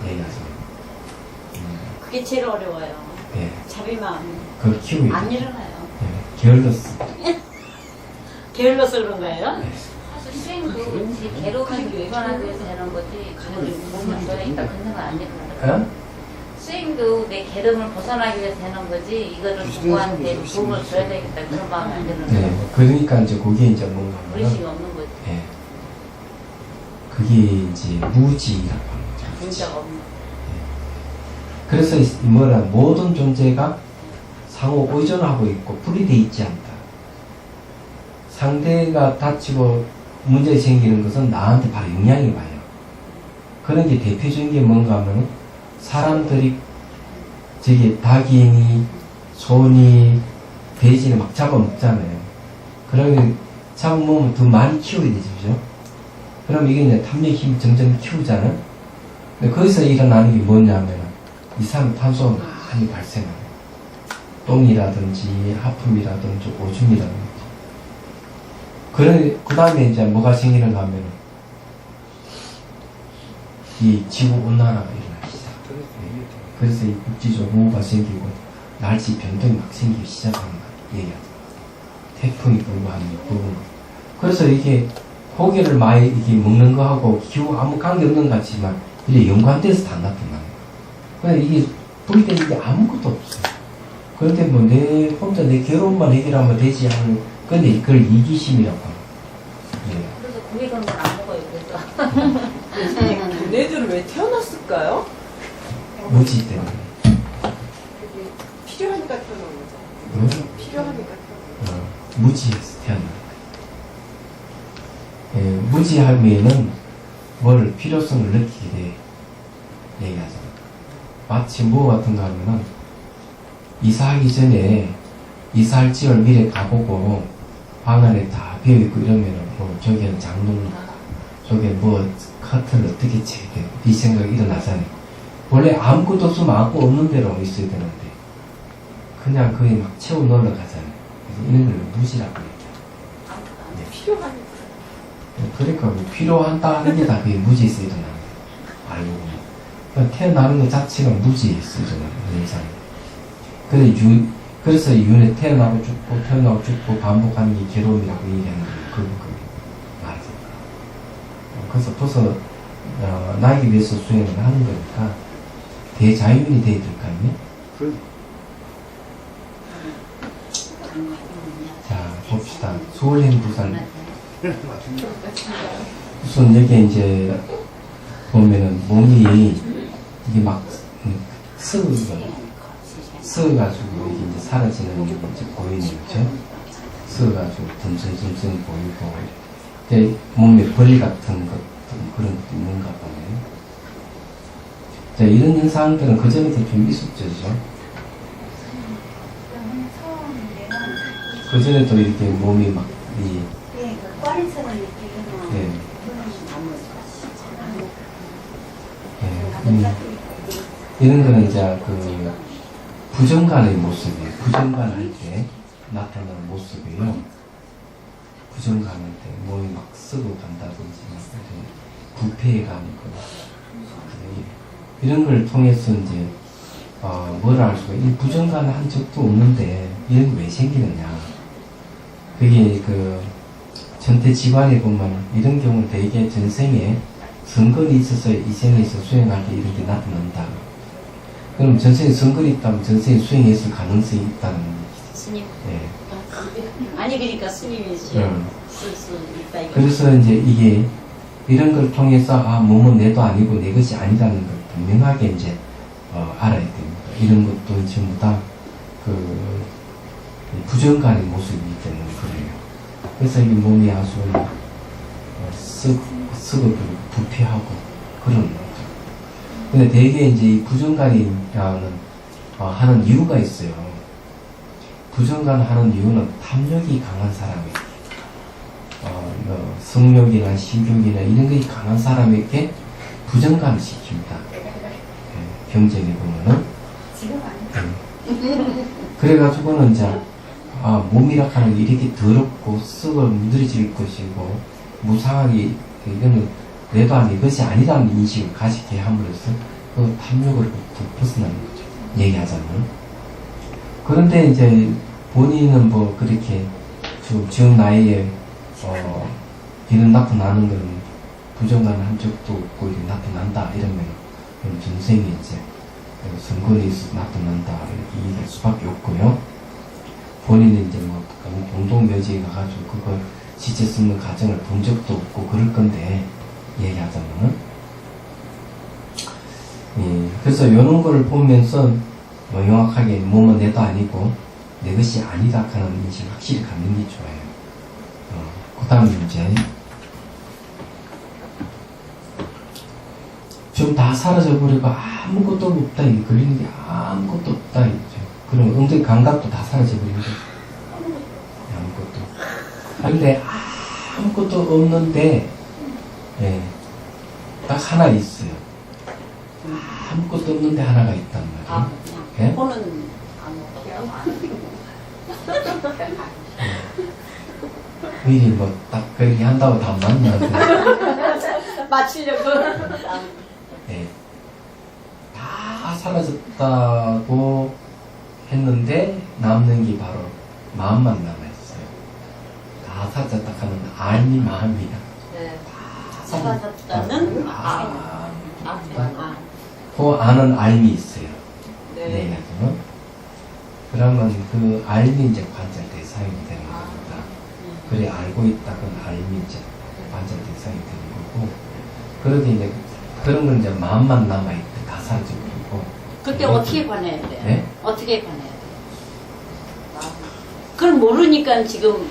얘기하죠. 그게 제일 어려워요. 예, 자비 마음 그걸 키우고 안 있어요. 일어나요. 예, 게을렀어. 게을러서 그런 거예요? 사실 수행도 지 괴로움을 벗어나기 위해서 하는 거지 그걸 몸을 줘야겠다 그런 생각 안 해요. 스윙도 내 게름을 벗어나기 위해서 하는 거지 이거를 누구한테 도움을 줘야 되겠다 그런 마음이 안 드는 네, 거예요. 그러니까 이제 그게 이제 뭔가 의식이 하면 없는 거지. 예, 그게 이제 무지라고 하는 거죠. 문제가 없는 거지. 그래서 뭐라 모든 존재가 상호 의존하고 있고 분리되어 있지 않다. 상대가 다치고 문제 생기는 것은 나한테 바로 영향이 와요. 그런 게 대표적인 게 뭔가 하면 사람들이 저기 닭이니 소니 돼지를 막 잡아먹잖아요. 그러면 잡아먹으면 더 많이 키워야 되죠. 그죠? 그럼 이게 이제 탐욕 힘 점점 키우잖아요. 근데 거기서 일어나는 게 뭐냐면 이산화탄소 많이 발생해요. 똥이라든지 하품이라든지 오줌이라든지. 그 다음에 이제 뭐가 생기는가 하면 이 지구 온난화가 일어나기 시작해요. 그래서 이 국지적 호우가 생기고 날씨 변동이 막 생기기 시작하는 거 얘기하죠. 태풍이 불고 하는 게 부분. 그래서 이게 고기를 많이 이게 먹는 거하고 기후 아무 관계 없는 것 같지만 이게 연관돼서 다 나타나는 거예요. 그러니까 이게 분리되는 게 아무것도 없어요. 그런데 뭐 내 혼자 내 괴로움만 해결하면 되지 하는 근데 그걸 이기심이라고 합니다. 예. 그래서 고기 그런 건 안 먹어요. 그래서 걔네들은 왜 태어났을까요? 무지 때문에. 필요하니까 태어난 거죠. 필요하니까 태어난 무지에서 태어난 거예요. 예, 무지하면은 뭘 필요성을 느끼게 돼. 얘기하죠. 마치 뭐 같은가 하면은 이사하기 전에 이사할 집을 미리 가보고 방 안에 다 비어있고 이러면은 뭐 저기는 장롱 저게 뭐 커튼을 어떻게 쳐야 돼? 이 생각이 일어나잖아요. 원래 아무것도 없으면 아무것도 없는 대로 있어야 되는데 그냥 거의 막 채워 넣으러 가잖아요. 그래서 이런 걸 무지라고 얘기해요. 필요하니까. 그러니까 뭐 필요한다 하는 게 다 그게 무지에서 일어나는 거예요. 알고 보면. 그러니까 태어나는 것 자체가 무지에서 일어나는 현상이에요. 그래서 윤회 태어나고 죽고 반복하는 게 괴로움이라고 얘기하는 거예요. 그거 말이죠. 그래서 벌써 나에게 위해서 수행을 하는 거니까 대자연이 돼야 될 거 아니에요? 자, 봅시다. 소울행부산. 우선 여기 이제 보면은 몸이 이게 막 썩어가지고 이게 이제 사라지는 게 이제 보이는 거죠. 썩어가지고 듬성듬성 보이고 이제 몸에 벌 같은 것 그런 것도 있는가 보네요. 자, 이런 현상들은 그전에도 좀 있었죠. 그전에도 이렇게 몸이 막 꽈리처럼 이렇게 해놓은 이런 거는 이제 부정간의 모습이에요. 부정간 할 때 나타나는 모습이에요. 부정간 할 때 몸이 막 쓰고 간다든지 부패감이 있거나 이런 걸 통해서 이제 뭘 알 수가 이 부정간 한 적도 없는데 이런 게 왜 생기느냐. 그게 그 전태지관에 보면 이런 경우는 대개 전생에 선근이 있어서 이 생에서 수행할 때 이런 게 나타난다. 그럼 전생에 선근이 있다면 전생에 수행했을 가능성이 있다는 얘기죠. 스님. 예. 아니 그러니까 스님이 쓸수 있다 이거. 그래서 이제 이게 이런 걸 통해서 몸은 내도 아니고 내 것이 아니라는 걸 분명하게 이제 알아야 됩니다. 이런 것도 전부 다 그 부정간의 모습이기 때문에 그래요. 그래서 이 몸이 아주 썩어버리고 부패하고 그런 거죠. 근데 대개 이제 이 부정간이라는 하는 이유가 있어요. 부정간 하는 이유는 탐욕이 강한 사람에게 성욕이나 식욕이나 이런 게 강한 사람에게 부정감을 시킵니다. 예, 경전에 보면은 그래가지고는 이제 몸이라 하는 게 이렇게 더럽고 썩어 문드러질 것이고 무상하게 이거는 내도 아닌 것이 아니라는 인식을 가지게 함으로써 그 탐욕을 벗어나는 거죠. 얘기하자면. 그런데 이제 본인은 뭐 그렇게 지금 나이에 이런 나타나는 건 부정간 한 적도 없고 이렇게 나타난다 이러면 전생에 이제 선근이 있어서 나타난다 이렇게 이해할 수밖에 없고요. 본인은 이제 뭐 공동묘지에 가가지고 그걸 지체 쓰는 과정을 본 적도 없고 그럴 건데 얘기하자면은 그래서 이런 거를 보면서 명확하게 몸은 내도 아니고 내 것이 아니다 하는 인식을 확실히 갖는 게 좋아요. 그 다음 이제 좀 다 사라져버리고 아무것도 없다 이게 걸리는 게 아무것도 없다 이죠. 그럼 엉덩이 감각도 다 사라져버리는 거죠. 아무것도. 그런데 아무것도 없는데 딱 하나 있어요. 아무것도 없는데 하나가 있단 말이에요. 예? 보는 미리 뭐 딱 그렇게 한다고 다 맞냐고. 맞추려고. 네. 다 사라졌다고 했는데 남는 게 바로 마음만 남아있어요. 다 사라졌다 하는 알미 마음이야. 네. 사라졌다는 그 아는 알미 있어요. 네. 네. 그러면 그 알미 이제 관절 대상이 되는 겁니다. 그래 알고 있다 그건 알미 이제 관절 대상이 되는 거고. 그런데 이제 그런 건 이제 마음만 남아있고 다 사라져버리고. 그때 어떻게 관해야 돼요? 네? 어떻게 관해야 돼요? 그걸 모르니까 지금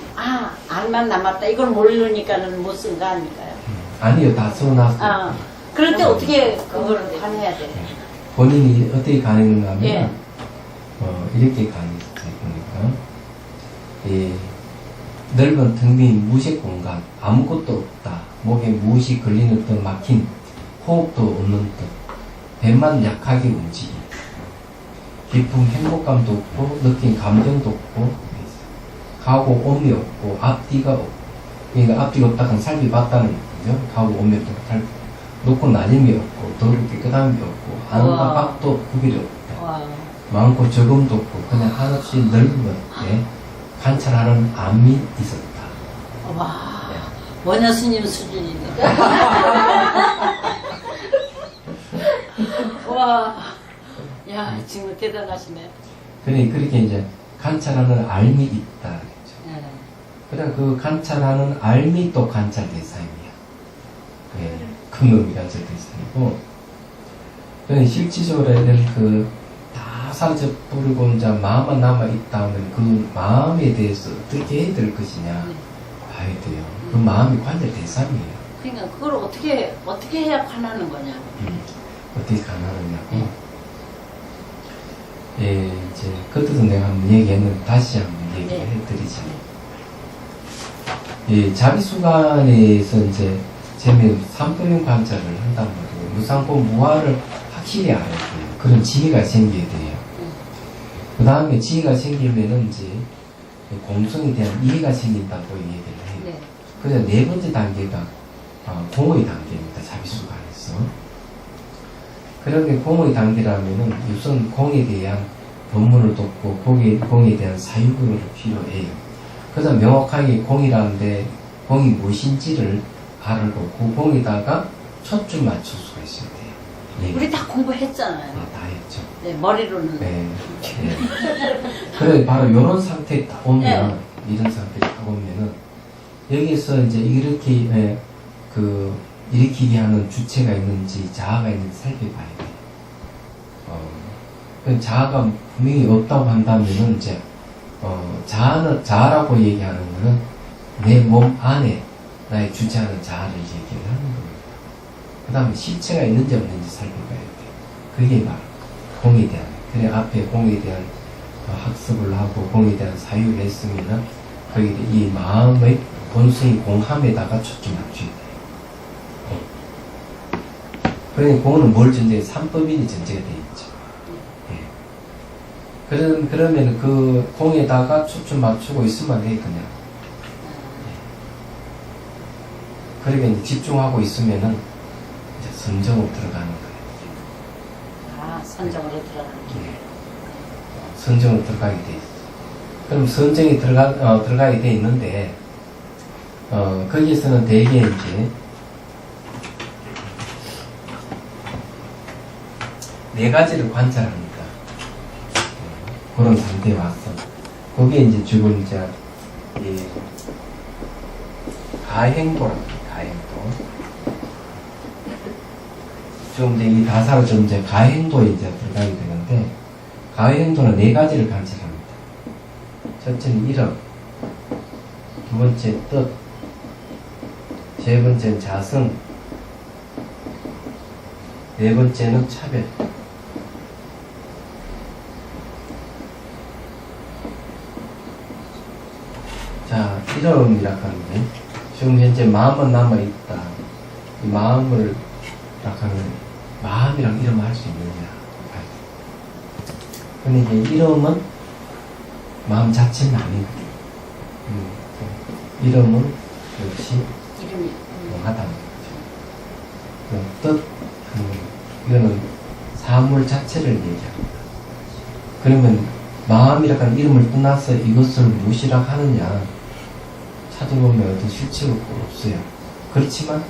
알만 남았다 이걸 모르니까는 못 쓴 거 아닐까요? 아니요, 다 써놨어요. 그럴 때 어떻게 그걸 관해야 돼요? 본인이 어떻게 가능한가 하면 예. 이렇게 가능했어요. 보니까 넓은 등 빈 무색 공간 아무것도 없다. 목에 무엇이 걸리는 듯 막힌 호흡도 없는 듯 배만 약하게 움직임 깊은 행복감도 없고 느낀 감정도 없고 가고 오미 없고 앞뒤가 없고 그러니까 앞뒤가 없다 는 살비 봤다는 거죠. 가고 오미 없다 살 높고 낮음이 없고 더럽고 깨끗함이 없고 안과 밖도 구별이 없다. 많고 적음도 없고 그냥 한없이 넓은 관찰하는 암이 있었다. 와, 원효 스님 수준이네. 와, 야, 지금 대단하시네. 그렇게 이제 관찰하는 알미 있다. 그렇죠. 네. 그래 그 관찰하는 알미 또 관찰 대상이야. 큰 놈이 관찰 대상이고. 그래 실질적으로는 다 사라져버리고 이제 마음만 남아있다면 그 마음에 대해서 어떻게 해야 될 것이냐 봐야 돼요. 그 마음이 관절 대상이에요. 그러니까 그걸 어떻게 해야 관하는 거냐? 어떻게 가능하냐고. 이제 그때도 내가 한번 얘기했는데 다시 한번 얘기를 해드리자. 자기수관에서 이제 재미 3도형 관찰을 한단 말이에요. 무상고 무화를 확실히 알아야 돼요. 그런 지혜가 생겨야 돼요. 그 다음에 지혜가 생기면은 이제 공성에 대한 이해가 생긴다고 얘기를 해요. 네. 그래서 네 번째 단계가 공의 단계입니다. 자비수가 안에서. 그런데 공의 단계라면은 우선 공에 대한 법문을 돕고 공에 대한 사유구를 필요해요. 그래서 명확하게 공이라는데 공이 무엇인지를 알고 그 공에다가 초점 맞출 수가 있어야 돼요. 네. 우리 다 공부했잖아요. 다 했죠. 네, 머리로는. 네. 네. 그래 바로 이런 상태에 딱 오면 이런 상태에 딱 오면은 여기서 이제 이렇게 일으키게 하는 주체가 있는지 자아가 있는지 살펴봐야 돼요. 그 자아가 분명히 없다고 한다면은 이제 자아라고 얘기하는 거는 내 몸 안에 나의 주체하는 자아를 얘기를 하는 겁니다. 그 다음에 실체가 있는지 없는지 살펴봐야 돼요. 그게 바로 공에 대한, 그래 앞에 공에 대한 학습을 하고 공에 대한 사유를 했으면은 거기에 이 마음의 본성이 공함에다가 초점 맞춰야 돼요. 그러니 공은 뭘 전제해? 삼법인이 전제가 되어 있죠. 예. 그러면 그 공에다가 초점 맞추고 있으면 돼, 그냥. 그러니까 이제 집중하고 있으면은 이제 선정으로 들어가는 거예요. 아, 선정으로 들어가는 길. 예. 선정으로 들어가게 돼 있어. 그럼 선정이 들어가게 돼 있는데, 거기에서는 대개 이제, 네 가지를 관찰합니다. 그런 상태에 와서. 거기에 이제 주로 이제, 이, 가행도랍니다. 가행도. 좀 이제 이 다사로 좀 이제 가행도에 이제 들어가게 되는데, 가행도는 네 가지를 관찰합니다. 첫째는 이름, 두 번째 뜻, 세 번째는 자성, 네 번째는 차별. 자, 이름이라고 하는 게 지금 현재 마음은 남아있다. 이 마음을 하는 마음이랑 이름을 할 수 있느냐. 근데 이제 이름은 마음 자체는 아니거든요. 이름은 역시 이름이. 하다는 거죠. 뜻, 이거는 사물 자체를 얘기합니다. 그러면 마음이라고 하는 이름을 떠나서 이것을 무엇이라 하느냐 찾아보면 어떤 실체가 없어요. 그렇지만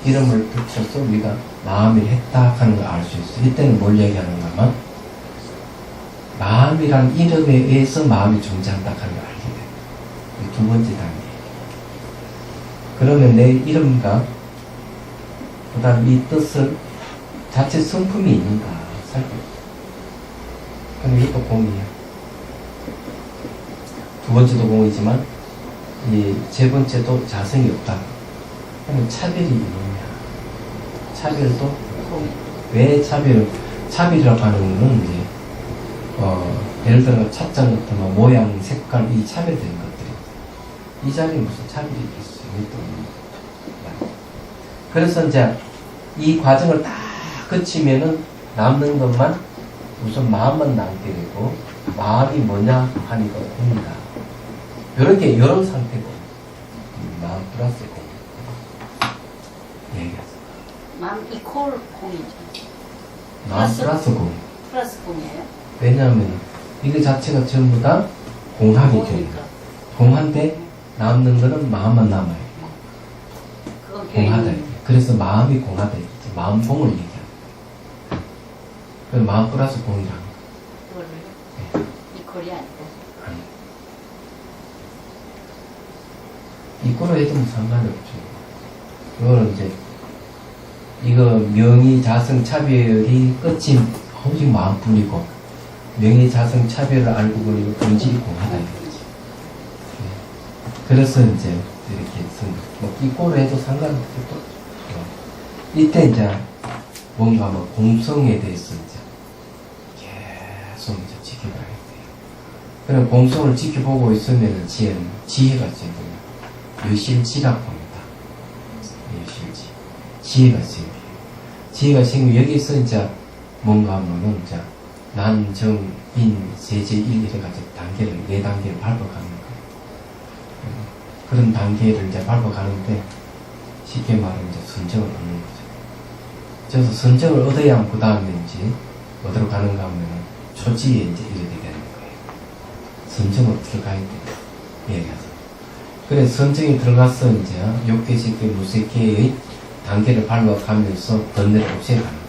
이름을 붙여서 우리가 마음이 했다 하는 걸 알 수 있어요. 이때는 뭘 얘기하는가 하면 마음이란 이름에 의해서 마음이 존재한다 하는 걸 알게 돼요. 이 두 번째 단계. 그러면 내 이름과 그 다음 이 뜻을 자체 성품이 있는가 살펴요. 그럼 이것도 공이에요. 두 번째도 공이지만 이 세 번째도 자성이 없다. 그러면 차별이 있느냐. 차별도 공. 왜 차별이라고 하는 거는 이제 예를 들어 찻잔 같은 뭐 모양, 색깔 이 차별된 것들이 이 자리에 무슨 차별이 있겠어요. 그래서 이제 이 과정을 다 거치면은 남는 것만 우선 마음만 남게 되고 마음이 뭐냐 하니까 공이다. 이런 상태고 마음 플러스 공 얘기했어. 마음 이퀄 공이죠. 마음 플러스 공. 플러스 공이에요? 왜냐하면 이거 자체가 전부 다 공하기 때문에 공이니까. 공한데 남는 거는 마음만 남아요. 그건 공하다. 교인. 그래서 마음이 공하다. 마음 공을 얘기합니다. 그 마음 플러스 공이라는 거. 그거를 이퀄이 아니고. 아니. 이거로 해도 뭐 상관이 없죠. 이거는 이제 이거 명의 자성 차별이 끝이 오직 마음뿐이고 명의 자성 차별을 알고 보니 본질이 공하다 이거지. 그래서 이제 이렇게 뭐 이거로 해도 상관없고 이때 이제 뭔가 뭐 공성에 대해서 이제 계속 이제 지켜봐야 돼요. 그럼 공성을 지켜보고 있으면 지혜가 생겨요. 여실지라고 합니다. 여실지. 지혜가 생겨요. 지혜가 생기면 여기서 이제 뭔가 하면은 이제 난, 정, 인, 세제, 일 이래가지고 단계를, 4단계를 밟아가는 거예요. 그런 단계를 이제 밟아가는데, 쉽게 말하면 이제 선정을 얻는 거죠. 그래서 선정을 얻어야 그 다음에 이제, 어디로 가는가 하면, 초지에 이제 이르게 되는 거예요. 선정을 들어가야 돼요. 얘기하죠. 그래서 선정이 들어가서 이제, 6개, 10개, 무색개의 단계를 밟아가면서 번뇌를 없애가는 거예요.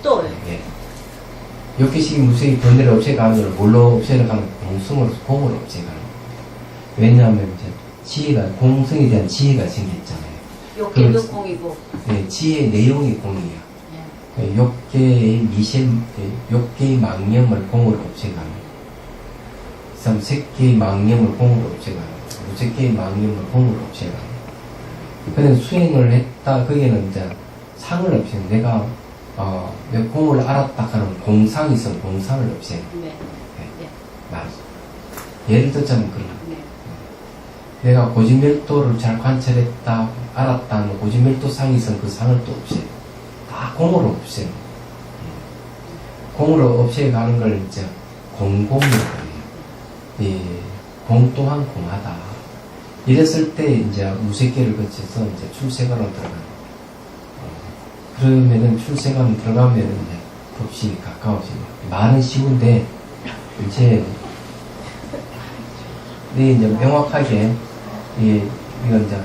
또요. 예. 6개씩 무색이 번뇌를 없애가는 걸 뭘로 없애가는 공성으로, 공으로 없애가는 거예요. 왜냐하면 이제 지혜가, 공성에 대한 지혜가 생겼잖아요. 욕계도 공이고. 네, 지혜의 내용이 공이에요. 예. 6개의 욕계의 망념을 공으로 없애가는 거예요. 그다음 3개의 망념을 공으로 없애가는 거예요. 5개의 망념을 공으로 없애가는 거예요. 그래서 수행을 했다, 거기에는 이제 상을 없애는, 내가 공을 알았다 하는 공상이 있으면 공상을 없애는. 네. 맞아. 예를 들자면 그런 거. 네. 내가 고지멸도를 잘 관찰했다, 알았다 하는 고지멸도 상이 있으면 그 상을 또 없애요. 다 공으로 없애요. 공으로 없애가는 걸 이제 공공이라고 해요. 예, 공 또한 공하다. 이랬을 때 이제 무색계를 거쳐서 이제 출세관으로 들어가요. 그러면은 출세관 들어가면은 이제 법신이 가까워집니다. 말은 쉬운데 이제 이제 명확하게 이건 이제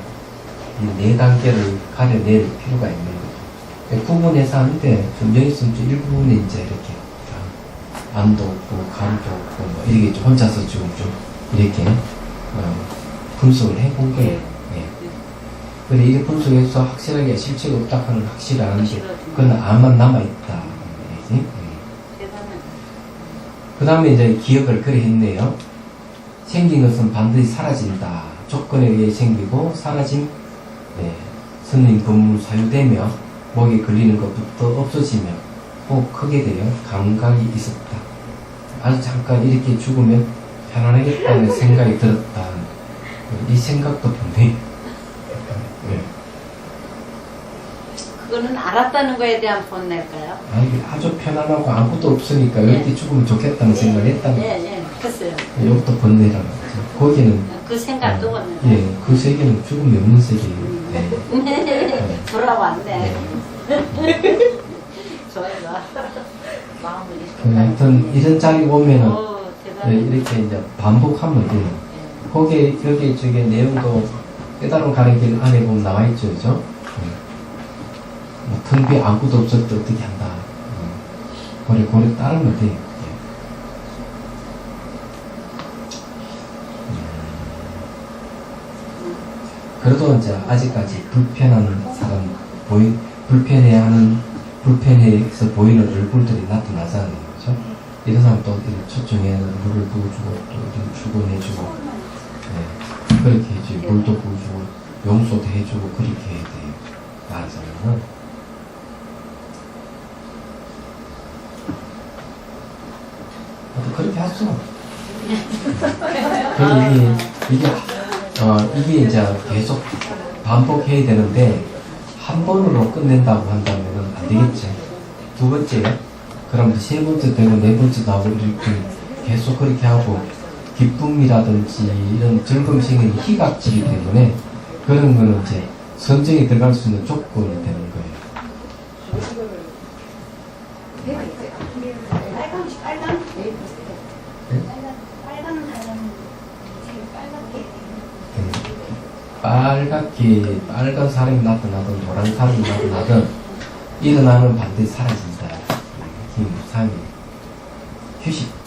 이 4단계를 가려낼 필요가 있는 거죠. 구분해서 하는데 좀 여기서 좀 일부분에 이제 이렇게 안도 없고 감도 없고 뭐 이렇게 좀 혼자서 좀 이렇게 분석을 해본 거예요. 예. 근데 이게 분석해서 확실하게 실체가 없다 하는 확실히 아는데 그건 암만 남아있다. 그 다음에 이제 기억을 그래 했네요. 생긴 것은 반드시 사라진다. 조건에 의해 생기고 사라짐, 스님 법문 사유되며 목에 걸리는 것부터 없어지며 꼭 크게 되어 감각이 있었다. 아주 잠깐 이렇게 죽으면 편안하겠다는 생각이 들었다. 이 생각도 분명히 그거는 알았다는 거에 대한 본낼까요? 아니, 아주 편안하고 아무것도 없으니까 이렇게 죽으면 좋겠다는 생각을 했다는 거예요. 예, 했어요. 이것도 번뇌라는 거죠. 거기는 그 생각도 번뇌. 예, 그 세계는 죽음이 없는 세계예요. 네. 돌아왔네. 좋아요. 마음을 하여튼 이런 자리 오면은 대단해. 이렇게 이제 반복하면 돼요. 거기에 여기 저기 내용도 깨달음 가는 길 안에 보면 나와 있죠, 그죠? 텅 비 아무것도 없을 때 어떻게 한다. 고래 따르면 돼요. 그래도 이제 아직까지 불편한 사람, 불편해서 보이는 얼굴들이 나타나잖아요. 그죠? 이런 사람 또 초청해 물을 부어주고 또 이런 출근해주고, 그렇게 해주고, 물도 부어주고, 용서도 해주고, 그렇게 해야 돼요. 말하자면은. 그렇게 하죠. 이게 이제 계속 반복해야 되는데, 한 번으로 끝낸다고 한다면 안 되겠지. 두 번째, 그럼 세 번째 되고 네 번째도 하고 이렇게 계속 그렇게 하고, 기쁨이라든지 이런 즐거움 생기는 희각지기 때문에, 그런 거는 이제 선정에 들어갈 수 있는 조건이 되는 거예요. 빨간 사람이 나타나든 노란 사람이 나타나든 일어나면 반드시 사라진다. 이 무상이 휴식.